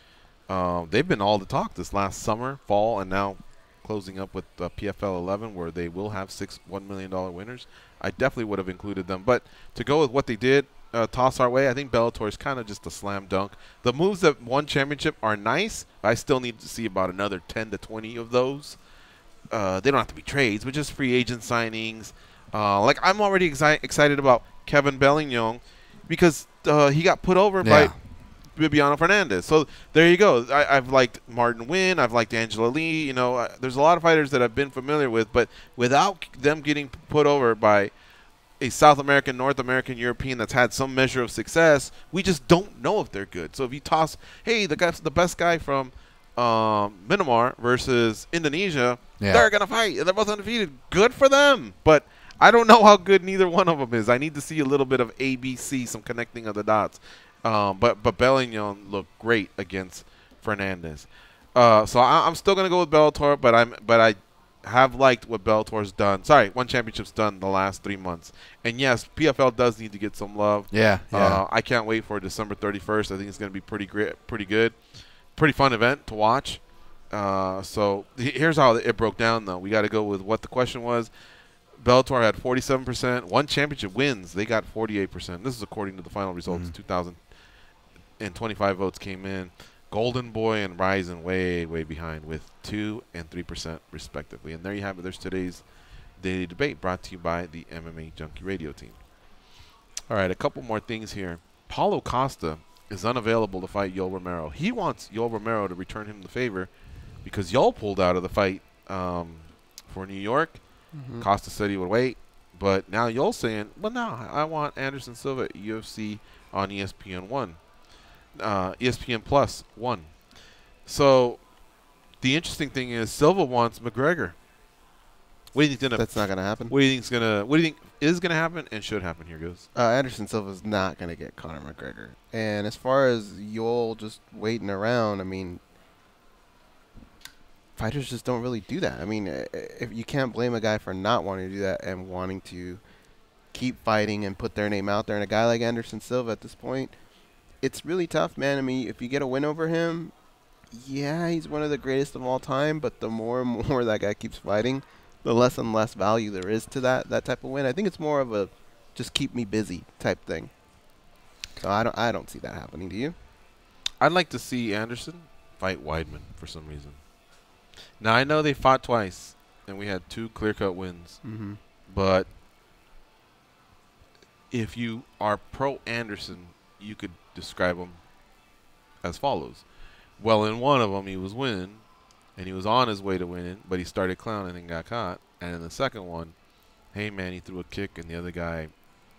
I: They've been all the talk this last summer, fall, and now closing up with PFL 11, where they will have 6 $1 million winners. I definitely would have included them. But to go with what they did, toss our way, I think Bellator is kind of just a slam dunk. The moves that One Championship are nice. I still need to see about another 10 to 20 of those. They don't have to be trades, but just free agent signings. Like I'm already excited about Kevin Bellignon because he got put over by Bibiano Fernandez. So there you go. I've liked Martin Wynn. I've liked Angela Lee. There's a lot of fighters that I've been familiar with, but without them getting put over by a South American, North American, European that's had some measure of success, we just don't know if they're good. So if you toss, hey, the best guy from Myanmar versus Indonesia, they're going to fight. They're both undefeated. Good for them. But I don't know how good neither one of them is. I need to see a little bit of ABC, some connecting of the dots. But Bellignon looked great against Fernandez. So I'm still going to go with Bellator, but I have liked what Bellator's done. Sorry, One Championship's done the last 3 months. And yes, PFL does need to get some love.
B: Yeah.
I: I can't wait for December 31st. I think it's going to be pretty good, pretty fun event to watch. So here's how it broke down, though. We got to go with what the question was. Bellator had 47%. One Championship wins. They got 48%. This is according to the final results. 2,025 votes came in. Golden Boy and Ryzen way behind with 2% and 3% respectively. And there you have it. There's today's daily debate brought to you by the MMA Junkie Radio team. All right, a couple more things here. Paulo Costa is unavailable to fight Yoel Romero. He wants Yoel Romero to return him the favor because Yoel pulled out of the fight for New York. Costa said he would wait, but now Yoel's saying, well, no, I want Anderson Silva at UFC on ESPN 1. ESPN Plus 1. So the interesting thing is Silva wants McGregor. What do you think's gonna?
A: That's not gonna happen.
I: What do you think's gonna? What do you think is gonna happen and should happen? Here goes.
A: Anderson Silva's not gonna get Conor McGregor. And as far as Yoel just waiting around, I mean, fighters just don't really do that. I mean, if you can't blame a guy for not wanting to do that and wanting to keep fighting and put their name out there. And a guy like Anderson Silva at this point, it's really tough, man. I mean, if you get a win over him, yeah, he's one of the greatest of all time. But the more and more that guy keeps fighting, the less and less value there is to that type of win. I think it's more of a just keep me busy type thing. So I don't see that happening. Do you?
I: I'd like to see Anderson fight Weidman for some reason. Now, I know they fought twice, and we had 2 clear-cut wins.
A: Mm-hmm.
I: But if you are pro-Anderson, you could describe him as follows. Well, in one of them, he was winning, and he was on his way to winning, but he started clowning and got caught. And in the second one, hey, man, he threw a kick, and the other guy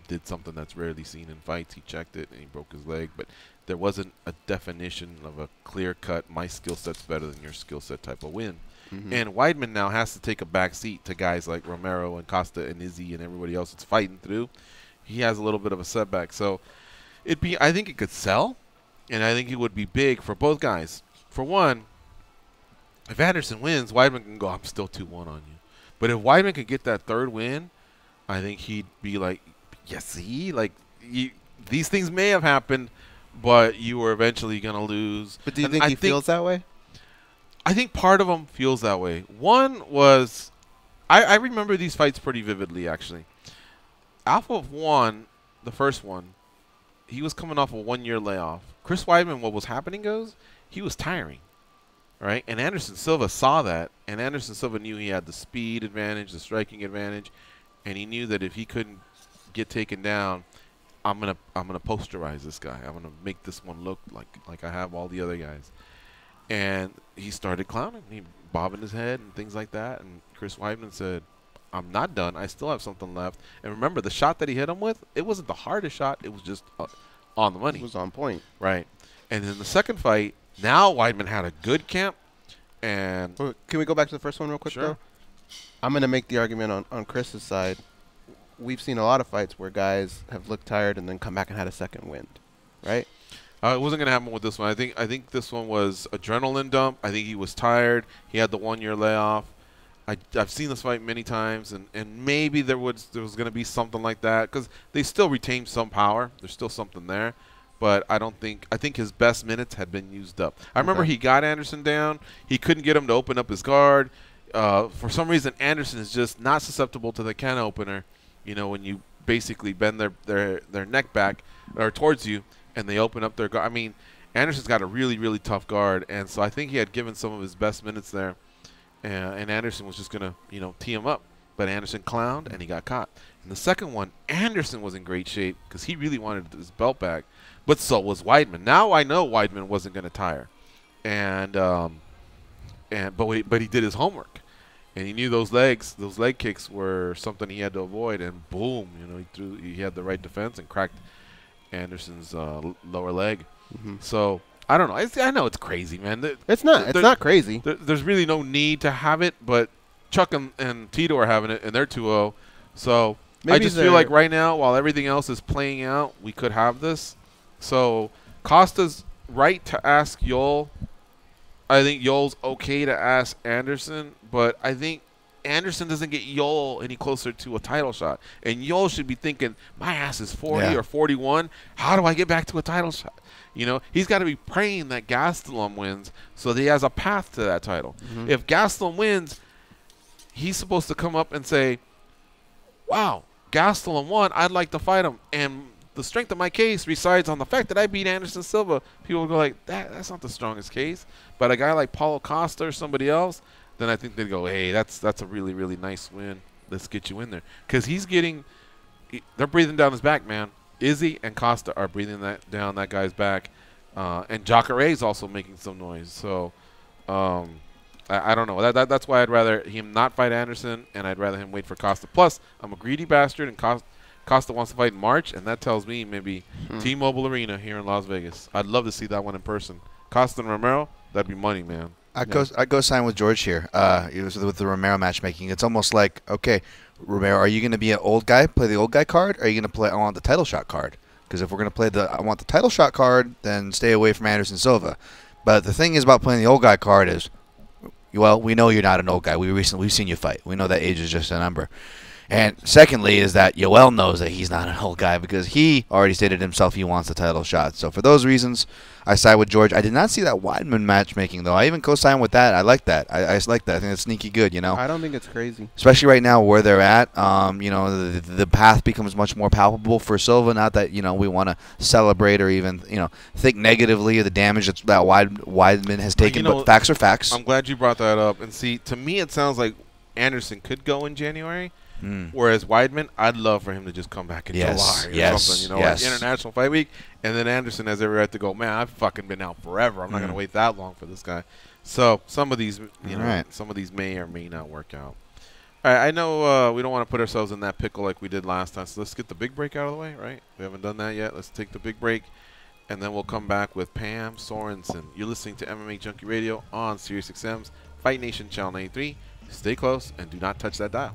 I: did something that's rarely seen in fights. He checked it, and he broke his leg. But there wasn't a definition of a clear-cut, my skill set's better than your skill set type of win.
A: Mm-hmm.
I: And Weidman now has to take a back seat to guys like Romero and Costa and Izzy and everybody else that's fighting through. He has a little bit of a setback. So I think it could sell, and I think it would be big for both guys. For one, if Anderson wins, Weidman can go, I'm still 2-1 on you. But if Weidman could get that third win, I think he'd be like, yeah, see, like these things may have happened, but you were eventually going to lose.
A: But do you think he feels that way?
I: I think part of him feels that way. One was, I remember these fights pretty vividly, actually. Alpha won the first one. He was coming off a 1-year layoff. Chris Weidman, what was happening goes, he was tiring, right? And Anderson Silva saw that, and Anderson Silva knew he had the speed advantage, the striking advantage, and he knew that if he couldn't get taken down, I'm gonna posterize this guy. I'm gonna make this one look like I have all the other guys. And he started clowning. He bobbing his head and things like that. And Chris Weidman said, I'm not done. I still have something left. And remember, the shot that he hit him with, it wasn't the hardest shot. It was just on the money.
A: It was on point.
I: Right. And in the second fight, now Weidman had a good camp. And
A: can we go back to the first one real quick,
I: sure.
A: though? I'm going to make the argument on Chris's side. We've seen a lot of fights where guys have looked tired and then come back and had a second wind, right?
I: It wasn't going to happen with this one. I think this one was adrenaline dump. I think he was tired. He had the 1-year layoff. I've seen this fight many times, and maybe there was going to be something like that because they still retain some power. There's still something there, but I think his best minutes had been used up. I remember he got Anderson down. He couldn't get him to open up his guard. For some reason, Anderson is just not susceptible to the can opener. You know, when you basically bend their neck back or towards you, and they open up their guard. I mean, Anderson's got a really, really tough guard, and so I think he had given some of his best minutes there, and Anderson was just going to, tee him up. But Anderson clowned, and he got caught. In the second one, Anderson was in great shape because he really wanted his belt back, but so was Weidman. Now I know Weidman wasn't going to tire, but he did his homework, and he knew those leg kicks were something he had to avoid, and boom, he had the right defense and cracked Anderson's lower leg.
A: Mm-hmm.
I: So I don't know. I know it's crazy, man.
A: It's not crazy.
I: There's really no need to have it, but Chuck and Tito are having it, and they're 2-0. So maybe I just feel like right now, while everything else is playing out, we could have this. So Costa's right to ask Yoel. I think Yoel's okay to ask Anderson, but I think Anderson doesn't get Yoel any closer to a title shot. And Yoel should be thinking, my ass is 40 or 41. How do I get back to a title shot? He's got to be praying that Gastelum wins so that he has a path to that title. Mm-hmm. If Gastelum wins, he's supposed to come up and say, wow, Gastelum won. I'd like to fight him. And the strength of my case resides on the fact that I beat Anderson Silva. People will go like, that's not the strongest case. But a guy like Paulo Costa or somebody else, then I think they'd go, hey, that's a really, really nice win. Let's get you in there. Because they're breathing down his back, man. Izzy and Costa are breathing down that guy's back. And Jacare's also making some noise. So I don't know. That's why I'd rather him not fight Anderson, and I'd rather him wait for Costa. Plus, I'm a greedy bastard, and Costa wants to fight in March, and that tells me maybe T-Mobile Arena here in Las Vegas. I'd love to see that one in person. Costa and Romero, that'd be money, man.
B: I go sign with George here. It was with the Romero matchmaking. It's almost like, okay, Romero, are you going to be an old guy, play the old guy card, or are you going to play I want the title shot card? Because if we're going to play the I want the title shot card, then stay away from Anderson Silva. But the thing is about playing the old guy card is, well, we know you're not an old guy. We've seen you fight. We know that age is just a number. And secondly is that Yoel knows that he's not an old guy because he already stated himself he wants the title shot. So for those reasons, I side with George. I did not see that Weidman matchmaking, though. I even co-signed with that. I like that. I like that. I think it's sneaky good, you know.
A: I don't think it's crazy.
B: Especially right now where they're at. You know, the path becomes much more palpable for Silva. Not that, you know, we want to celebrate or even, you know, think negatively of the damage that Weidman has taken.
I: You know,
B: but facts are facts.
I: I'm glad you brought that up. And see, to me, it sounds like Anderson could go in January. Whereas Weidman, I'd love for him to just come back in July or something, you know, like International Fight Week. And then Anderson has every right to go, man, I've fucking been out forever. I'm not going to wait that long for this guy. So some of these, you know, some of these may or may not work out. All right, I know we don't want to put ourselves in that pickle like we did last time. So let's get the big break out of the way, right? We haven't done that yet. Let's take the big break. And then we'll come back with Pam Sorenson. You're listening to MMA Junkie Radio on SiriusXM's Fight Nation Channel 93. Stay close and do not touch that dial.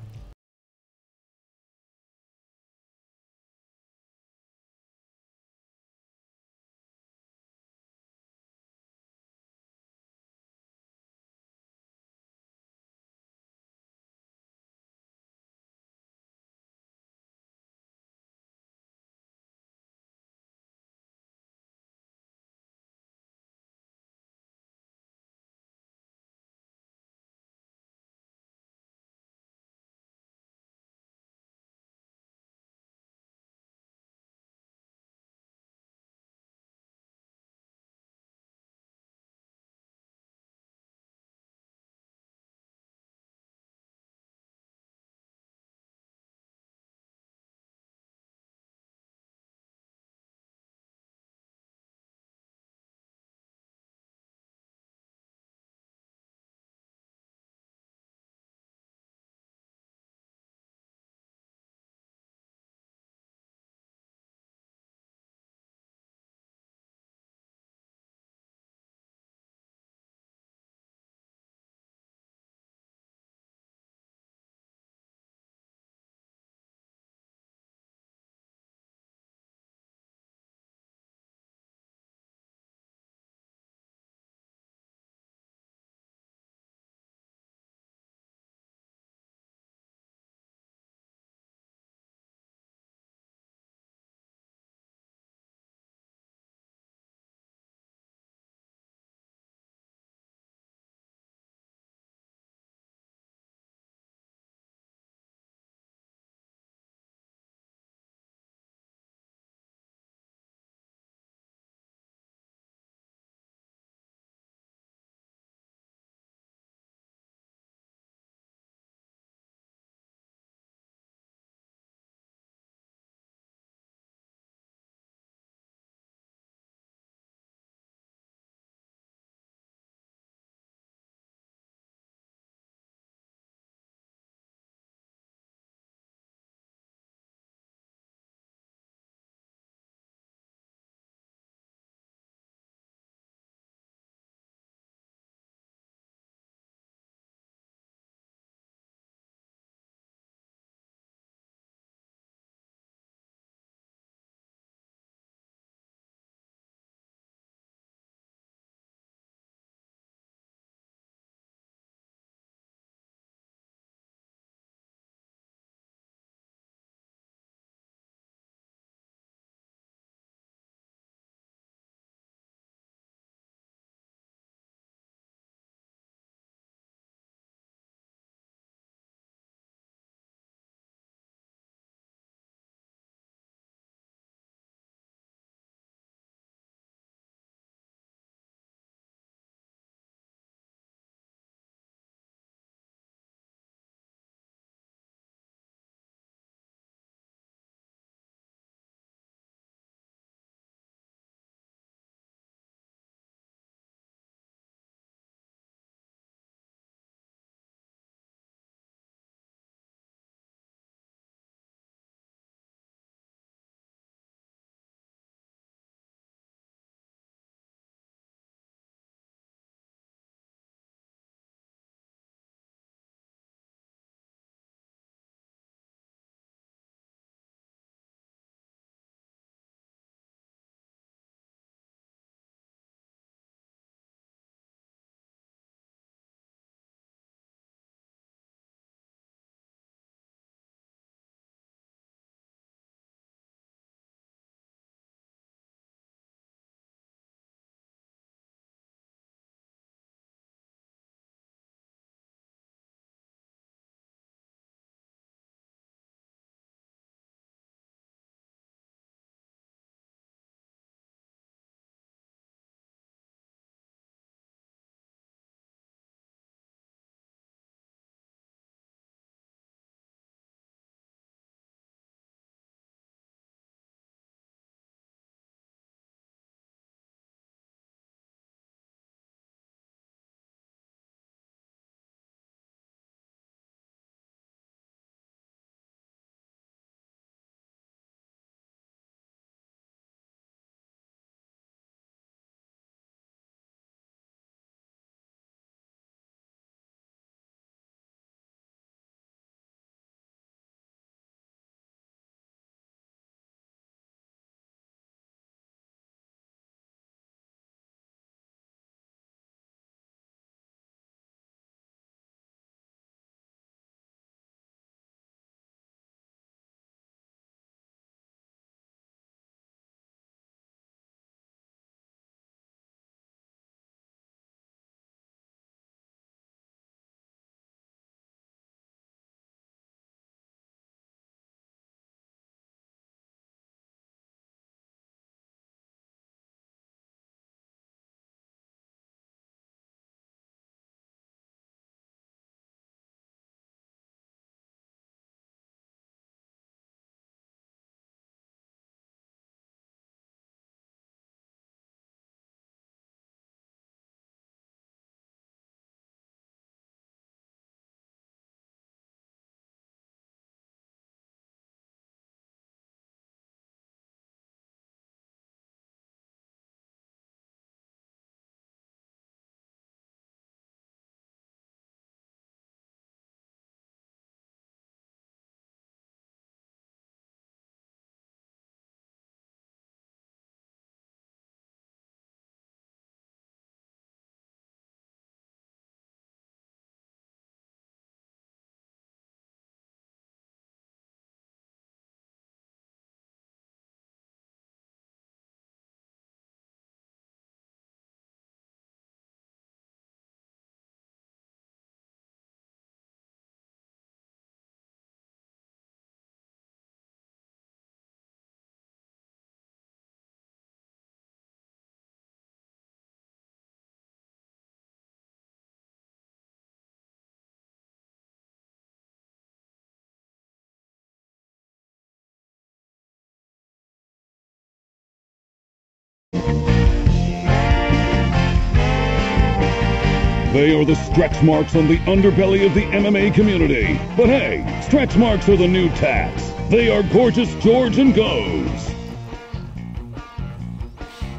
F: They are the stretch marks on the underbelly of the MMA community. But hey, stretch marks are the new tax. They are Gorgeous George and Goes.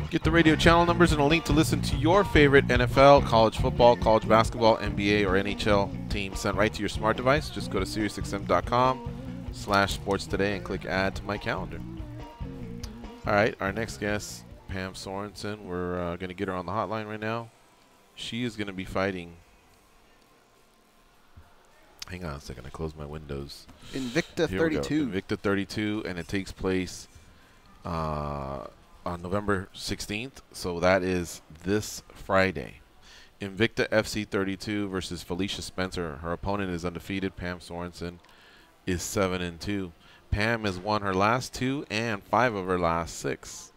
I: Get the radio channel numbers and a link to listen to your favorite NFL, college football, college basketball, NBA, or NHL team sent right to your smart device. Just go to SiriusXM.com/sports today and click add to my calendar. All right, our next guest, Pam Sorenson. We're going to get her on the hotline right now. She is going to be fighting. Hang on a second. I closed my windows.
A: Invicta
I: Here we go.
A: 32.
I: Invicta 32, and it takes place on November 16th. So that is this Friday. Invicta FC 32 versus Felicia Spencer. Her opponent is undefeated. Pam Sorenson is 7-2. Pam has won her last 2 and 5 of her last 6.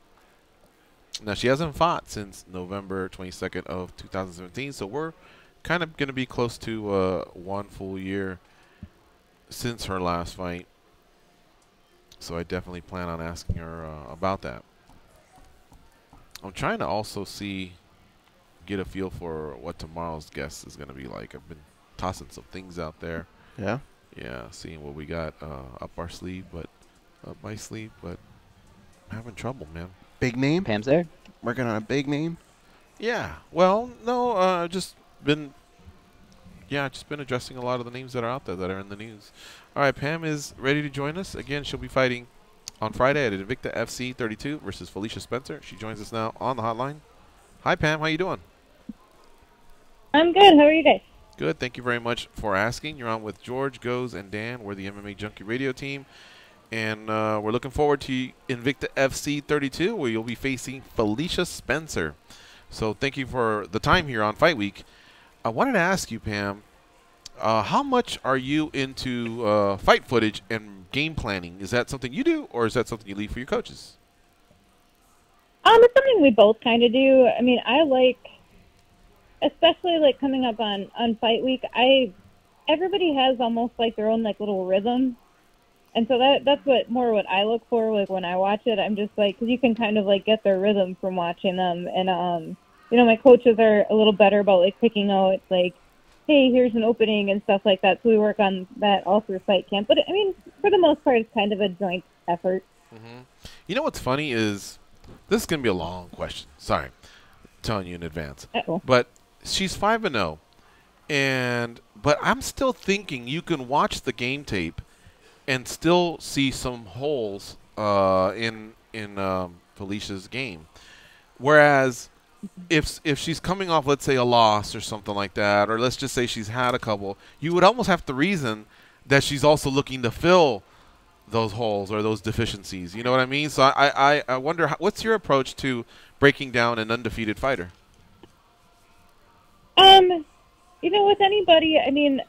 I: Now, she hasn't fought since November 22nd of 2017, so we're kind of going to be close to 1 full year since her last fight. So I definitely plan on asking her about that. I'm trying to also get a feel for what tomorrow's guest is going to be like. I've been tossing some things out there.
A: Yeah?
I: Yeah, seeing what we got up my sleeve, but I'm having trouble, man.
A: Big name?
C: Pam's there?
A: Working on a big name?
I: Yeah. Well, no, just been addressing a lot of the names that are out there that are in the news. All right, Pam is ready to join us. Again, she'll be fighting on Friday at Invicta FC 32 versus Felicia Spencer. She joins us now on the hotline. Hi, Pam. How you doing?
M: I'm good. How are you guys?
I: Good. Thank you very much for asking. You're on with George, Goes, and Dan. We're the MMA Junkie Radio team. And we're looking forward to Invicta FC 32, where you'll be facing Felicia Spencer. So thank you for the time here on Fight Week. I wanted to ask you, Pam, how much are you into fight footage and game planning? Is that something you do, or is that something you leave for your coaches?
M: It's something we both kind of do. I mean, I like, especially like coming up on Fight Week, everybody has almost like their own like little rhythm. And so that's what I look for, like when I watch it. I'm just like, because you can kind of like get their rhythm from watching them. And my coaches are a little better about like picking out like, hey, here's an opening and stuff like that. So we work on that all through fight camp. But I mean, for the most part, it's kind of a joint effort.
I: Mm-hmm. You know what's funny is this is gonna be a long question. Sorry, I'm telling you in advance.
M: Uh-oh.
I: But she's 5-0, but I'm still thinking you can watch the game tape and still see some holes in Felicia's game. Whereas if she's coming off, let's say, a loss or something like that, or let's just say she's had a couple, you would almost have to reason that she's also looking to fill those holes or those deficiencies. You know what I mean? So I wonder, what's your approach to breaking down an undefeated fighter?
M: With anybody, I mean,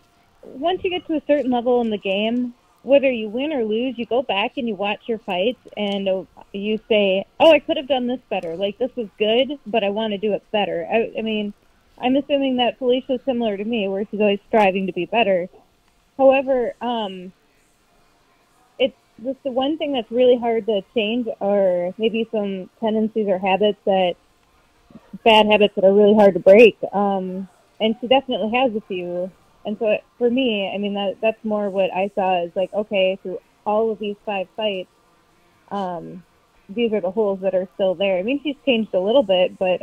M: once you get to a certain level in the game, whether you win or lose, you go back and you watch your fights and you say, oh, I could have done this better. Like, this was good, but I want to do it better. I mean, I'm assuming that Felicia's similar to me, where she's always striving to be better. However, it's just the one thing that's really hard to change are maybe some tendencies or bad habits that are really hard to break. And she definitely has a few. And so for me, I mean, that's more what I saw is like, okay, through all of these 5 fights, these are the holes that are still there. I mean, she's changed a little bit, but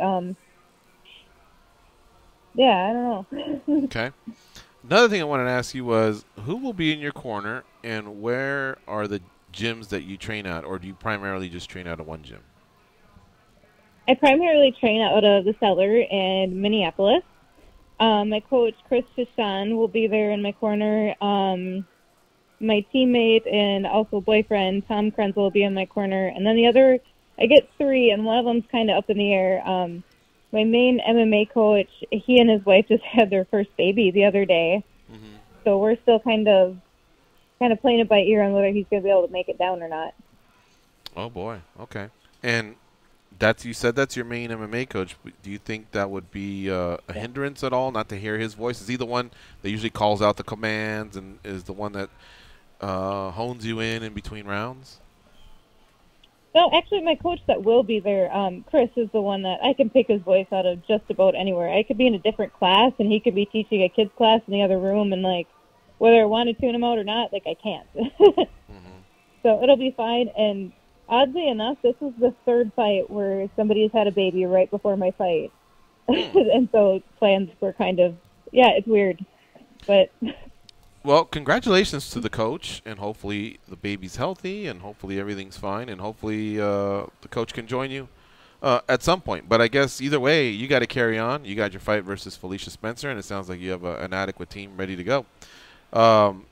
M: yeah, I don't know.
I: Okay. Another thing I wanted to ask you was, who will be in your corner, and where are the gyms that you train at, or do you primarily just train out of one gym?
M: I primarily train out of the Cellar in Minneapolis. My coach, Chris Fishan, will be there in my corner. My teammate and also boyfriend, Tom Krenzel, will be in my corner. And then the other, I get 3, and one of them's kind of up in the air. My main MMA coach, he and his wife just had their first baby the other day. Mm-hmm. So we're still kind of playing it by ear on whether he's going to be able to make it down or not.
I: Oh, boy. Okay. And you said that's your main MMA coach. Do you think that would be a hindrance at all, not to hear his voice? Is he the one that usually calls out the commands and is the one that hones you in between rounds?
M: No, actually, my coach that will be there, Chris, is the one that I can pick his voice out of just about anywhere. I could be in a different class, and he could be teaching a kid's class in the other room, and, like, whether I want to tune him out or not, like, I can't. So it'll be fine, and oddly enough, this is the third fight where somebody's had a baby right before my fight. And so plans were kind of, yeah, it's weird. But
I: well, congratulations to the coach, and hopefully the baby's healthy, and hopefully everything's fine, and hopefully the coach can join you at some point. But I guess either way, you got to carry on. You got your fight versus Felicia Spencer, and it sounds like you have an adequate team ready to go.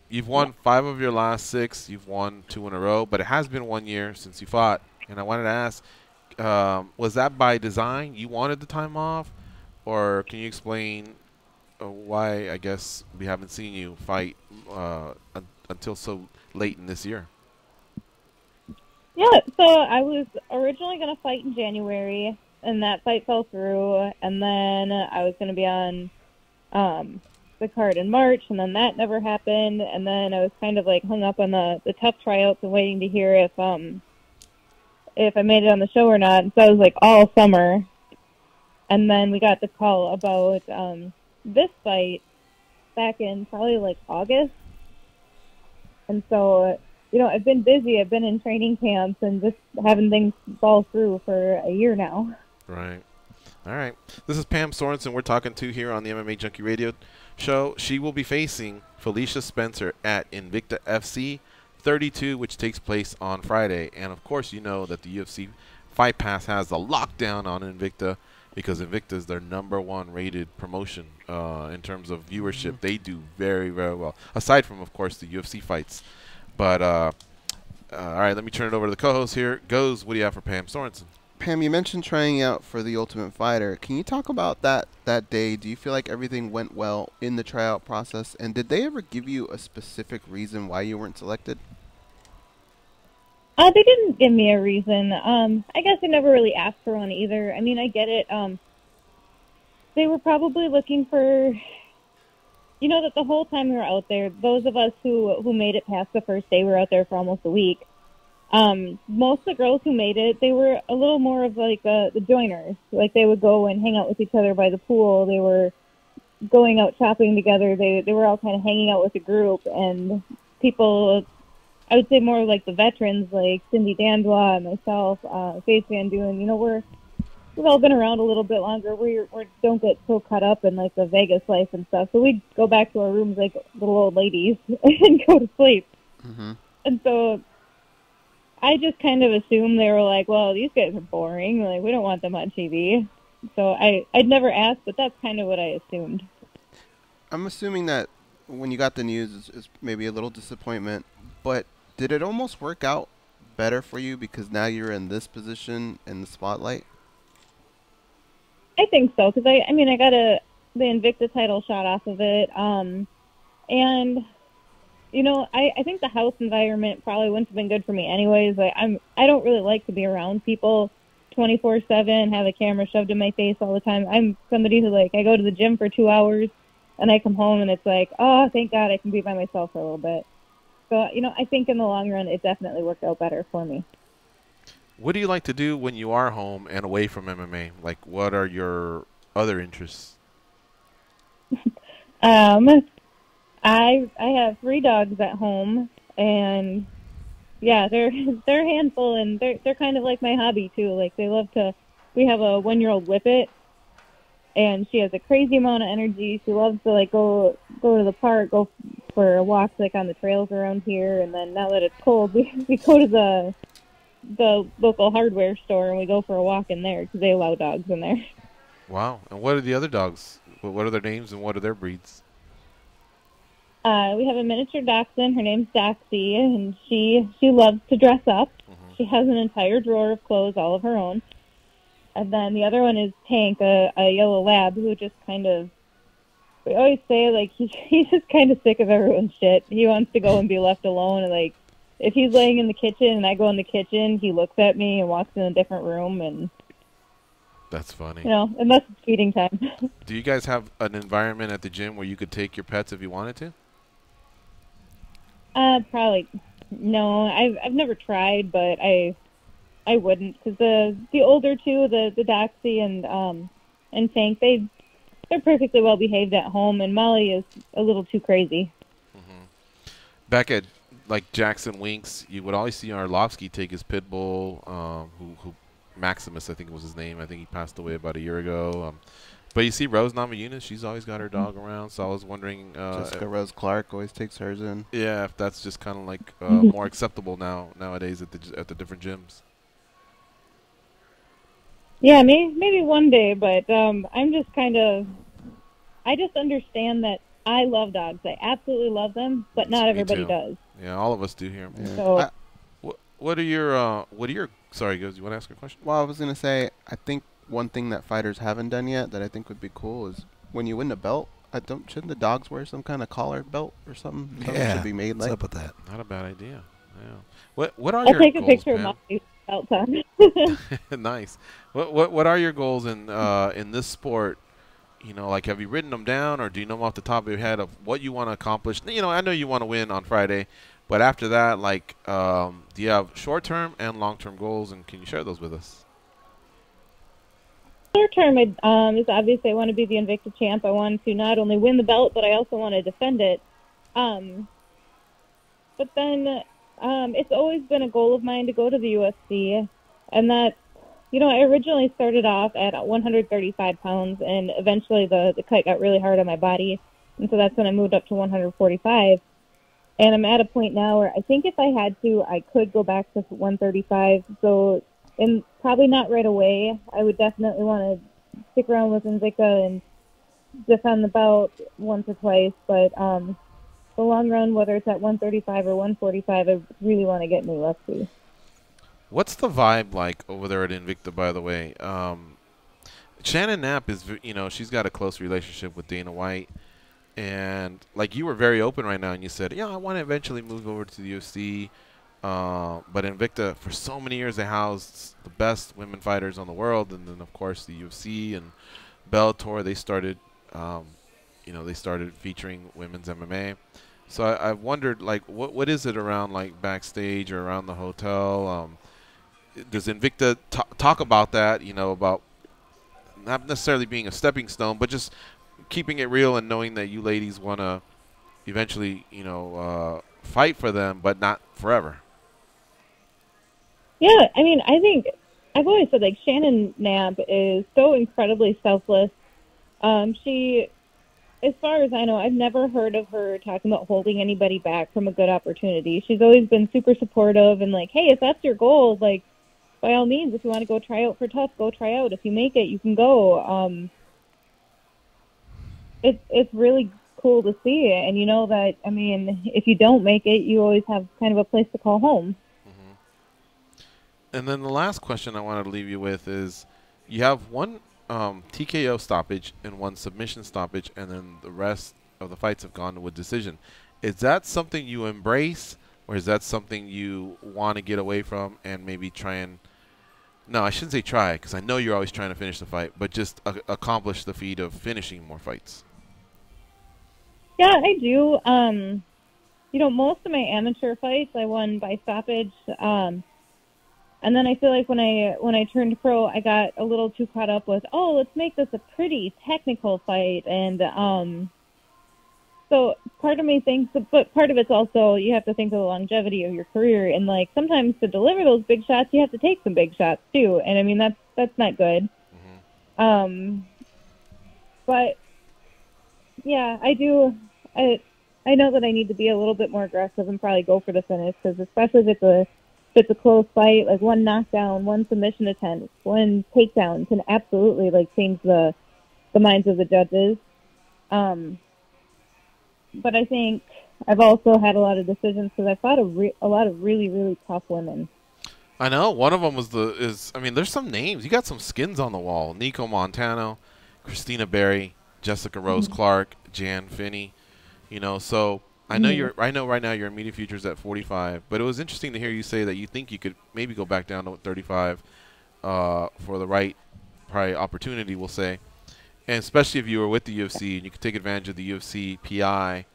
I: You've won 5 of your last 6. You've won 2 in a row, but it has been 1 year since you fought. And I wanted to ask, was that by design? You wanted the time off? Or can you explain why, I guess, we haven't seen you fight until so late in this year?
M: yeah, so I was originally going to fight in January, and that fight fell through. And then I was going to be on the card in March, and then that never happened. And then I was kind of like hung up on the tough tryouts and waiting to hear if I made it on the show or not. And so I was like all summer. And then we got the call about this fight back in probably like August. And so, you know, I've been busy. I've been in training camps and just having things fall through for a year now.
I: Right. All right. This is Pam Sorenson we're talking to here on the MMA Junkie Radio show. She will be facing Felicia Spencer at Invicta FC 32, which takes place on Friday. And, of course, you know that the UFC Fight Pass has the lockdown on Invicta, because Invicta is their #1 rated promotion in terms of viewership. They do very, very well, aside from, of course, the UFC fights. But, all right, let me turn it over to the co-host here. Goes, what do you have for Pam Sorenson?
A: Pam, you mentioned trying out for the Ultimate Fighter. Can you talk about that day? Do you feel like everything went well in the tryout process? And did they ever give you a specific reason why you weren't selected?
M: They didn't give me a reason. I guess I never really asked for one either. I mean, I get it. They were probably looking for, you know, that the whole time we were out there, those of us who made it past the first day were out there for almost a week. Most of the girls who made it, they were a little more of like the joiners. Like they would go and hang out with each other by the pool. They were going out shopping together. They were all kind of hanging out with a group, and people, I would say more like the veterans, like Cindy Dandois and myself, Faith Van Duyn, you know, we've all been around a little bit longer. We don't get so caught up in like the Vegas life and stuff. So we go back to our rooms like little old ladies and go to sleep.
A: Mm-hmm.
M: And so I just kind of assumed they were like, well, these guys are boring. Like, we don't want them on TV. So I'd never asked, but that's kind of what I assumed.
A: I'm assuming that when you got the news, it's maybe a little disappointment, but did it almost work out better for you because now you're in this position in the spotlight?
M: I think so, because I mean, I got the Invicta title shot off of it, and you know, I think the house environment probably wouldn't have been good for me anyways. Like, I don't really like to be around people 24/7, have a camera shoved in my face all the time. I'm somebody who, like, I go to the gym for 2 hours and I come home and it's like, oh, thank God I can be by myself for a little bit. So, you know, I think in the long run it definitely worked out better for me.
I: What do you like to do when you are home and away from MMA? Like, what are your other interests?
M: I have 3 dogs at home, and yeah, they're a handful, and they're kind of like my hobby too. Like, they love to. We have a 1-year-old Whippet, and she has a crazy amount of energy. She loves to like go to the park, go for walks like on the trails around here, and then now that it's cold, we go to the local hardware store and we go for a walk in there because they allow dogs in there.
I: Wow! And what are the other dogs? What are their names and what are their breeds?
M: We have a miniature dachshund. Her name's Doxy, and she loves to dress up. Mm-hmm. She has an entire drawer of clothes all of her own. And then the other one is Tank, a yellow lab, who just kind of, we always say, like, he's just kind of sick of everyone's shit. He wants to go and be left alone. And, like, if he's laying in the kitchen and I go in the kitchen, he looks at me and walks in a different room. And
I: that's funny.
M: You know, unless it's feeding time.
I: Do you guys have an environment at the gym where you could take your pets if you wanted to?
M: Probably no. I've never tried, but I wouldn't, because the older two, the Doxy and Tank, they're perfectly well behaved at home, and Molly is a little too crazy.
I: Back at like Jackson Winks, you would always see Arlovsky take his pit bull, who Maximus, I think was his name. I think he passed away about a year ago. But you see Rose Namajunas, she's always got her dog around. So I was wondering,
A: Jessica Rose Clark always takes hers in.
I: Yeah, if that's just kind of like more acceptable nowadays at the different gyms.
M: Yeah, maybe one day, but I'm just I just understand that I love dogs. I absolutely love them, but not everybody does.
I: Yeah, all of us do here.
A: Yeah.
M: So,
I: what are your sorry, Goes, you want to ask a question?
A: Well, I was gonna say, I think one thing that fighters haven't done yet that I think would be cool is when you win the belt, shouldn't the dogs wear some kind of collar belt or something?
B: Yeah,
A: should be made
B: what's
A: like
B: up with that?
I: Not a bad idea. Yeah. What are
M: I'll
I: your
M: take a
I: goals,
M: picture
I: Pam?
M: of my belt on.
I: Nice. What are your goals in this sport? You know, like, have you written them down, or do you know off the top of your head of what you want to accomplish? You know, I know you want to win on Friday, but after that, like, do you have short-term and long-term goals, and can you share those with us?
M: Short term is obviously I want to be the Invicta champ. I want to not only win the belt, but I also want to defend it. But then it's always been a goal of mine to go to the UFC, and that, you know, I originally started off at 135 pounds, and eventually the cut got really hard on my body, and so that's when I moved up to 145. And I'm at a point now where I think if I had to, I could go back to 135. So, and probably not right away. I would definitely want to stick around with Invicta and defend the belt once or twice. But the long run, whether it's at 135 or 145, I really want to get in the UFC.
I: What's the vibe like over there at Invicta, by the way? Shannon Knapp is, you know, she's got a close relationship with Dana White. And, like, you were very open right now, and you said, yeah, I want to eventually move over to the UFC. But Invicta, for so many years, they housed the best women fighters on the world. And then, of course, the UFC and Bellator, they started, they started featuring women's MMA. So I've wondered, like, what is it around, like, backstage or around the hotel? Does Invicta talk about that, you know, about not necessarily being a stepping stone, but just keeping it real and knowing that you ladies want to eventually, you know, fight for them, but not forever?
M: Yeah, I mean, I think I've always said, like, Shannon Knapp is so incredibly selfless. She, as far as I know, I've never heard of her talking about holding anybody back from a good opportunity. She's always been super supportive and like, hey, if that's your goal, like, by all means, if you want to go try out for Tough, go try out. If you make it, you can go. It's really cool to see it, and you know that, I mean, if you don't make it, you always have kind of a place to call home.
I: And then the last question I wanted to leave you with is, you have one TKO stoppage and one submission stoppage, and then the rest of the fights have gone to a decision. Is that something you embrace, or is that something you want to get away from and maybe try and, no, I shouldn't say try, because I know you're always trying to finish the fight, but just accomplish the feat of finishing more fights?
M: Yeah, I do. You know, most of my amateur fights I won by stoppage. And then I feel like when I turned pro, I got a little too caught up with, oh, let's make this a pretty technical fight. And so part of me thinks, but part of it's also you have to think of the longevity of your career. And, like, sometimes to deliver those big shots, you have to take some big shots, too. And, I mean, that's not good. But, yeah, I do. I know that I need to be a little bit more aggressive and probably go for the finish, because especially if it's a close fight, like one knockdown, one submission attempt, one takedown can absolutely, like, change the minds of the judges. But I think I've also had a lot of decisions because I fought a lot of really, really tough women.
I: I know. One of them I mean, there's some names. You got some skins on the wall. Nico Montano, Christina Berry, Jessica Rose Clark, Jan Finney. You know, so I know I know right now your immediate future's at 45, but it was interesting to hear you say that you think you could maybe go back down to 35 for the right probably opportunity, we'll say. And especially if you were with the UFC and you could take advantage of the UFC PI,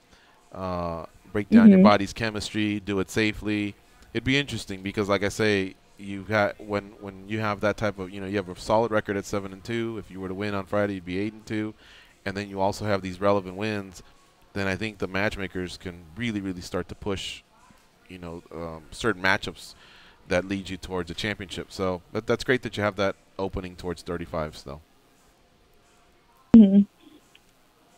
I: break down your body's chemistry, do it safely. It'd be interesting because, like I say, you got when you have that type of, you have a solid record at 7-2. If you were to win on Friday, you'd be 8-2, and then you also have these relevant wins. Then I think the matchmakers can really, really start to push, certain matchups that lead you towards a championship. So that's great that you have that opening towards 35s, though.
M: Mm-hmm.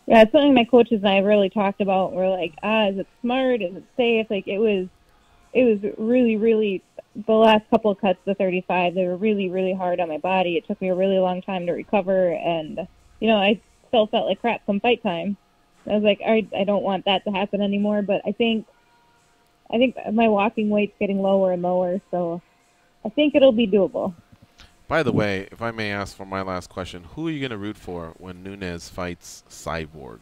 M: Yeah, it's something my coaches and I really talked about. We're like, is it smart? Is it safe? Like, it was really, really, the last couple of cuts to 35, they were really, really hard on my body. It took me a really long time to recover, and, I still felt like crap come fight time. I was like, I don't want that to happen anymore, but I think my walking weight's getting lower and lower, so I think it'll be doable.
I: By the way, if I may ask for my last question, who are you going to root for when Nunes fights Cyborg?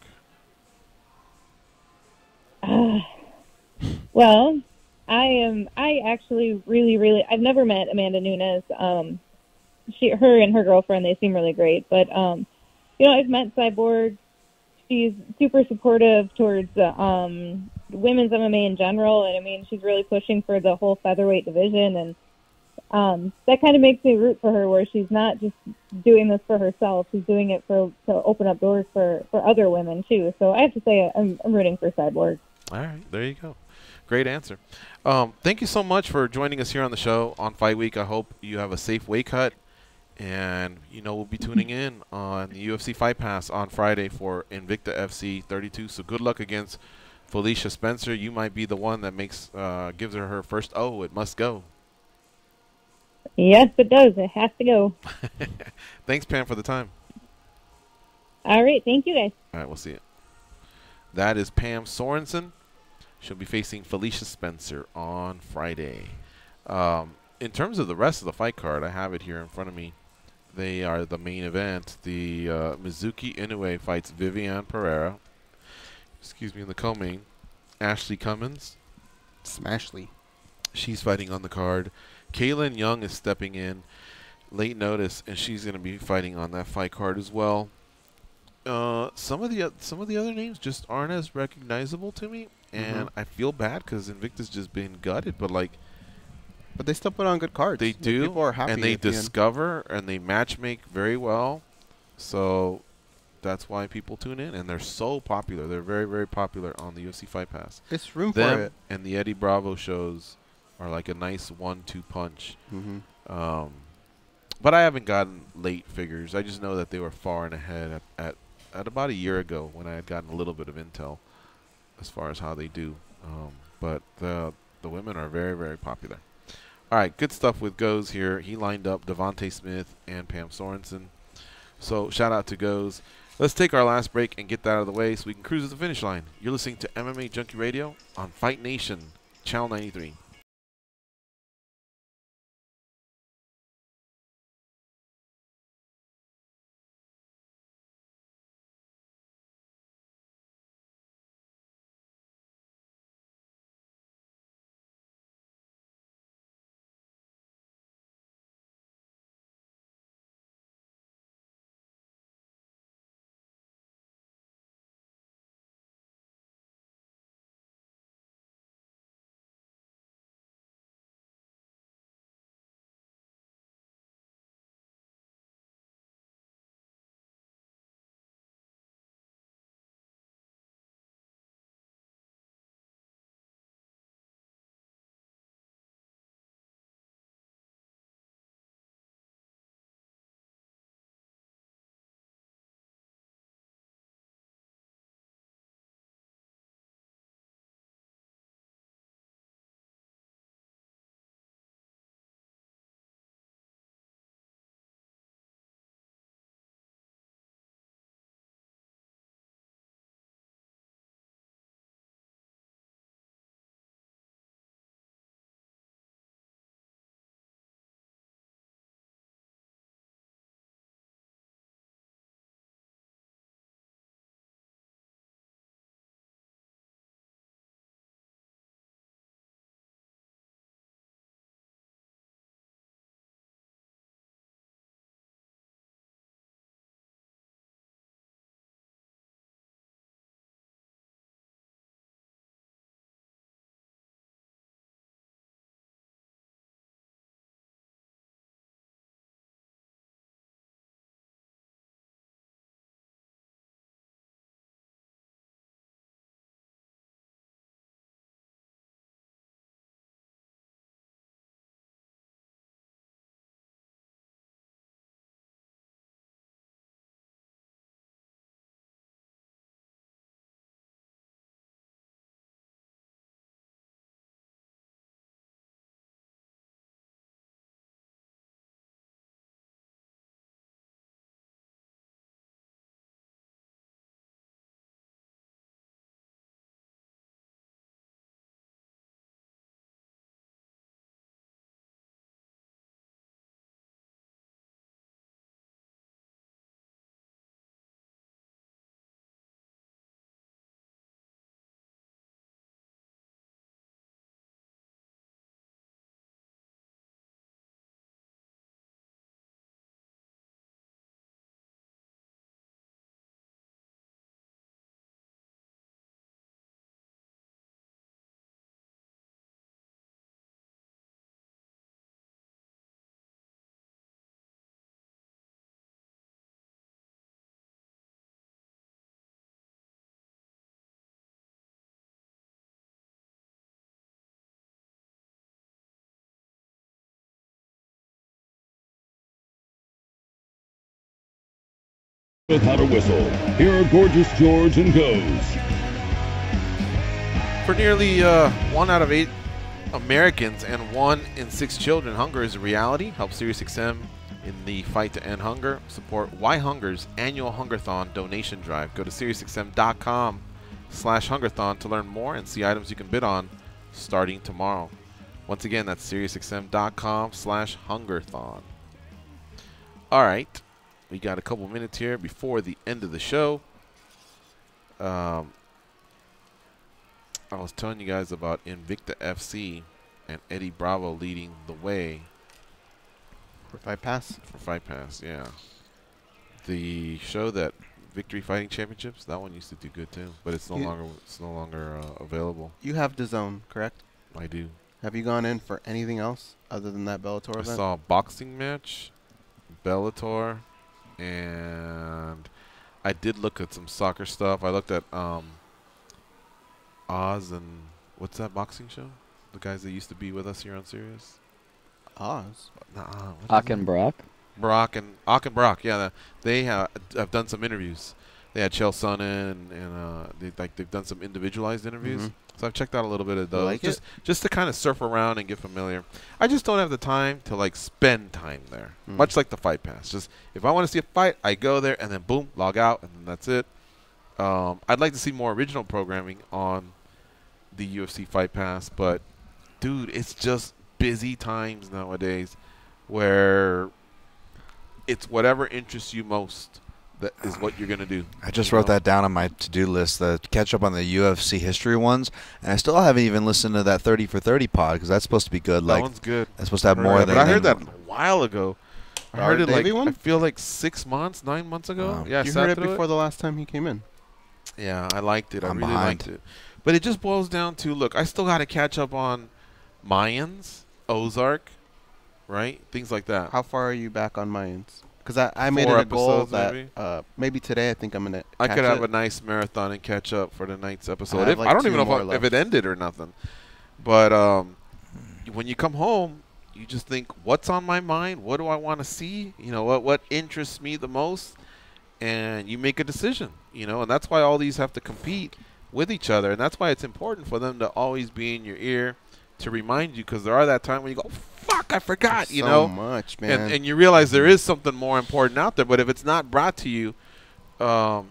M: Well, I actually really, I've never met Amanda Nunes. Her and her girlfriend, they seem really great, but, I've met Cyborg. She's super supportive towards women's MMA in general, and I mean, she's really pushing for the whole featherweight division, and that kind of makes me root for her, where she's not just doing this for herself; she's doing it to open up doors for other women too. So I have to say, I'm rooting for Cyborg.
I: All right, there you go. Great answer. Thank you so much for joining us here on the show on Fight Week. I hope you have a safe weight cut. And, we'll be tuning in on the UFC Fight Pass on Friday for Invicta FC 32. So good luck against Felicia Spencer. You might be the one that gives her first it must go.
M: Yes, it does. It has to go.
I: Thanks, Pam, for the time.
M: All right. Thank you, guys.
I: All right, we'll see you. That is Pam Sorenson. She'll be facing Felicia Spencer on Friday. In terms of the rest of the fight card, I have it here in front of me. They are the main event. The Mizuki Inoue fights Viviane Pereira. In the co-main. Ashley Cummins.
A: Smashley.
I: She's fighting on the card. Kaylin Young is stepping in late notice, and she's going to be fighting on that fight card as well. Some of the other names just aren't as recognizable to me, and I feel bad because Invicta's just been gutted,
A: but they still put on good cards.
I: They do,
A: people are happy,
I: and they discover and they matchmake very well. So that's why people tune in, and they're so popular. They're very, very popular on the UFC Fight Pass.
A: It's room for it.
I: And the Eddie Bravo shows are like a nice 1-2 punch. But I haven't gotten late figures. I just know that they were far and ahead at about a year ago when I had gotten a little bit of intel as far as how they do. But the women are very, very popular. All right, good stuff with Goes here. He lined up Devonte Smith and Pam Sorenson. So shout out to Goes. Let's take our last break and get that out of the way so we can cruise to the finish line. You're listening to MMA Junkie Radio on Fight Nation, Channel 93.
F: Without a whistle, here are Gorgeous George and Goes.
I: For nearly 1 out of 8 Americans and 1 in 6 children, hunger is a reality. Help SiriusXM in the fight to end hunger. Support Why Hunger's annual Hungerthon donation drive. Go to SiriusXM.com/Hungerthon to learn more and see items you can bid on starting tomorrow. Once again, that's SiriusXM.com/Hungerthon. All right. We got a couple minutes here before the end of the show. I was telling you guys about Invicta FC and Eddie Bravo leading the way.
A: For Fight Pass?
I: For Fight Pass, yeah. The show that Victory Fighting Championships, that one used to do good too, but it's no longer available.
A: You have DAZN, correct?
I: I do.
A: Have you gone in for anything else other than that Bellator event?
I: I saw a boxing match, Bellator, and I did look at some soccer stuff. I looked at Oz and what's that boxing show? The guys that used to be with us here on Sirius.
A: Oz.
C: Ak and Brock.
I: Brock and yeah, they have done some interviews. They had Chael Sonnen and they've done some individualized interviews.
A: Mhm.
I: So I've checked out a little bit of those,
A: like
I: just to kind of surf around and get familiar. I just don't have the time to like spend time there,
A: Mm.
I: much like the Fight Pass. Just if I want to see a fight, I go there and then boom, log out, and then that's it. I'd like to see more original programming on the UFC Fight Pass, but dude, it's just busy times nowadays where it's whatever interests you most that is what you're going to do.
B: I just wrote that down on my to-do list, the catch up on the UFC history ones, and I still haven't even listened to that 30 for 30 pod because that's supposed to be good.
I: That one's good.
B: That's supposed to have more than.
I: But I heard that a while ago. I heard it
A: Davey
I: like
A: one?
I: I feel like 6 months, 9 months ago. Yeah,
A: you heard it before the last time he came in.
I: Yeah, I liked it. I
B: I'm
I: really
B: behind.
I: liked it. But it just boils down to, look, I still got to catch up on Mayans, Ozark, right? Things like that.
A: How far are you back on Mayans? Because I made
I: 4
A: it a goal
I: episodes,
A: that
I: maybe?
A: maybe today I think I'm going to
I: I could have a nice marathon and catch up for the night's episode.
A: have like
I: I don't
A: 2
I: even know
A: more
I: if
A: left.
I: it ended or nothing. But when you come home, you just think, what's on my mind? What do I want to see? You know, what interests me the most? And you make a decision, you know, and that's why all these have to compete with each other. And that's why it's important for them to always be in your ear to remind you, because there are that time when you go, fuck, I forgot,
A: There's
I: you
A: so
I: know.
A: much, man.
I: And you realize there is something more important out there, but if it's not brought to you, you're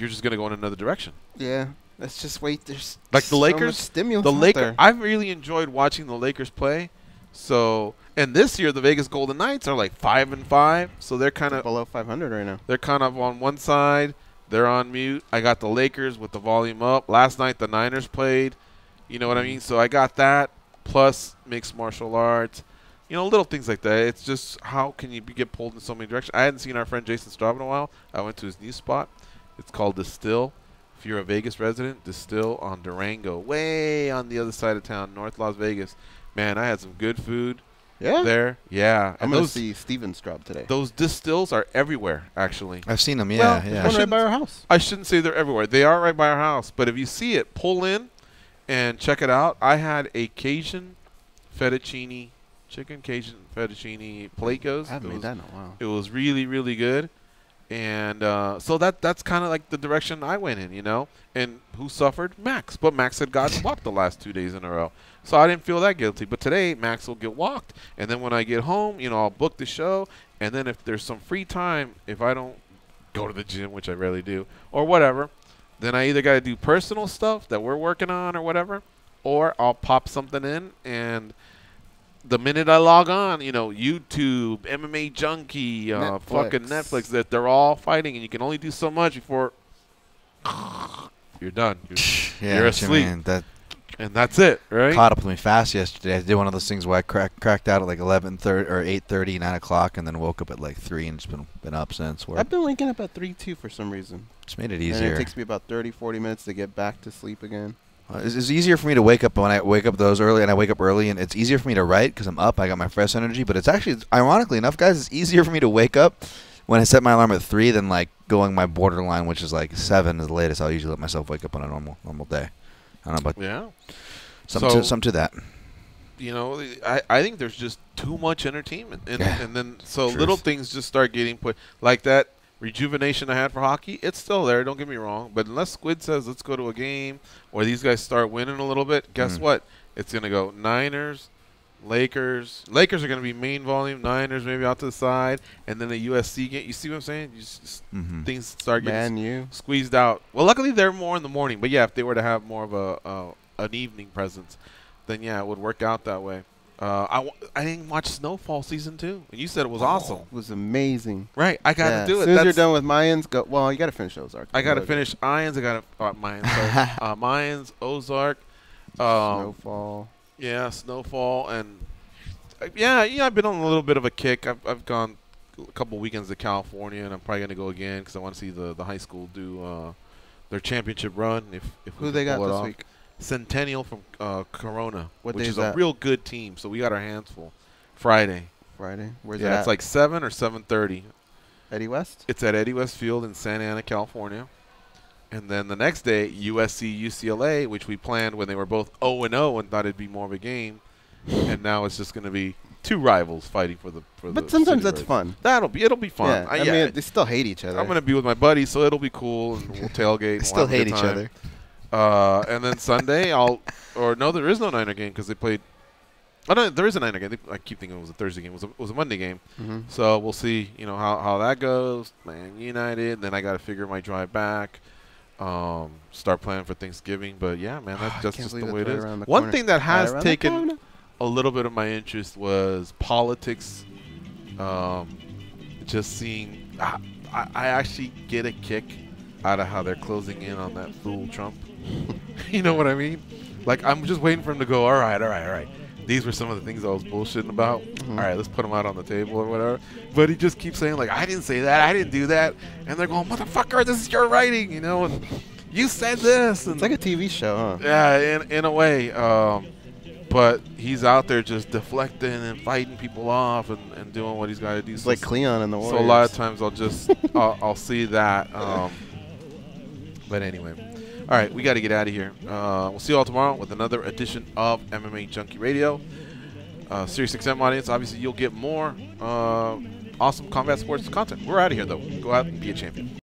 I: just going to go in another direction.
A: Yeah. Let's just wait. There's
I: Like the
A: so
I: Lakers,
A: much stimulus
I: the
A: out
I: Lakers.
A: there.
I: I've really enjoyed watching the Lakers play. So, and this year the Vegas Golden Knights are like 5-5, so they're kind of
A: below 500 right now.
I: They're kind of on one side. They're on mute. I got the Lakers with the volume up. Last night the Niners played. You know what I mean? So I got that plus mixed martial arts. You know, little things like that. It's just how can you get pulled in so many directions. I hadn't seen our friend Jason Straub in a while. I went to his new spot. It's called Distill. If you're a Vegas resident, Distill on Durango, way on the other side of town, North Las Vegas. Man, I had some good food there. Yeah.
A: I'm going to see Steven Straub today.
I: Those distills are everywhere, actually.
B: I've seen them,
A: Well, there's one right by our house.
I: I shouldn't say they're everywhere. They are right by our house. But if you see it, pull in and check it out. I had a Cajun fettuccine, chicken Cajun fettuccine plate goes.
A: I haven't made that in a while.
I: It was really, really good. And so that's kind of like the direction I went in, you know. And who suffered? Max. But Max had gotten walked the last 2 days in a row. So I didn't feel that guilty. But today, Max will get walked. And then when I get home, you know, I'll book the show. And then if there's some free time, if I don't go to the gym, which I rarely do, or whatever, then I either got to do personal stuff that we're working on or whatever, or I'll pop something in. And the minute I log on, you know, YouTube, MMA Junkie, fucking Netflix, that they're all fighting, and you can only do so much before you're done. You're asleep. And that's it, right?
B: Caught up with me fast yesterday. I did one of those things where I cracked out at like 11:30 or 8:30, 9 o'clock, and then woke up at like 3 and just been up since.
A: I've been waking up at 3 too for some reason.
B: Just made it
A: And
B: easier.
A: it takes me about 30, 40 minutes to get back to sleep again.
B: It's easier for me to wake up when I wake up those early, and I wake up early, and it's easier for me to write because I'm up. I got my fresh energy, but it's actually, ironically enough, guys, it's easier for me to wake up when I set my alarm at 3 than like going my borderline, which is like 7 is the latest. I'll usually let myself wake up on a normal day. I don't know, but
I: yeah,
B: some to that.
I: You know, I think there's just too much entertainment, and then so
B: Truth.
I: little things just start getting put like that rejuvenation I had for hockey, it's still there. Don't get me wrong. But unless Squid says let's go to a game or these guys start winning a little bit, guess what? It's going to go Niners, Lakers. Lakers are going to be main volume. Niners maybe out to the side. And then the USC game. You see what I'm saying? Things start getting squeezed out. Well, luckily they're more in the morning. But, yeah, if they were to have more of an evening presence, then, yeah, it would work out that way. I didn't watch Snowfall season 2, and you said it was awesome.
A: It was amazing.
I: Right, I got to do it.
A: As soon as you're done with Mayans, go. Well, you got to finish Ozark.
I: I got to finish Mayans. I got to Mayans, Ozark,
A: Snowfall.
I: Yeah, Snowfall, and yeah. I've been on a little bit of a kick. I've gone a couple weekends to California, and I'm probably gonna go again because I want to see the high school do their championship run. If
A: who they got this week?
I: Centennial from Corona, which is
A: a
I: real good team. So we got our hands full. Friday.
A: Where's
I: it at? It's like 7 or 7:30.
A: Eddie West?
I: It's at Eddie West Field in Santa Ana, California. And then the next day, USC, UCLA, which we planned when they were both 0-0 and thought it'd be more of a game. And now it's just going to be two rivals fighting for the
A: But sometimes that's fun.
I: It'll be fun.
A: Yeah, I mean, they still hate each other.
I: I'm going to be with my buddies, so it'll be cool, and we'll tailgate.
B: They still hate each other.
I: And then Sunday, there is no Niner game because they played. Oh no, there is a Niner game. I keep thinking it was a Thursday game. It was a Monday game. So we'll see, how that goes. Man United. Then I got to figure my drive back. Start planning for Thanksgiving. But yeah, man, that's just the way it is. One thing that has taken a little bit of my interest was politics. Just seeing, I actually get a kick out of how they're closing in on that fool Trump. You know what I mean? Like, I'm just waiting for him to go, all right. These were some of the things I was bullshitting about. All right, let's put them out on the table or whatever. But he just keeps saying, like, I didn't say that. I didn't do that. And they're going, motherfucker, this is your writing, and you said this. And
A: it's like a TV show, huh?
I: Yeah, in a way. But he's out there just deflecting and fighting people off and doing what he's got to do.
A: It's like Cleon in the Warriors.
I: So a lot of times I'll just I'll see that. But anyway. All right, we got to get out of here. We'll see you all tomorrow with another edition of MMA Junkie Radio. Sirius XM audience, obviously you'll get more awesome combat sports content. We're out of here, though. Go out and be a champion.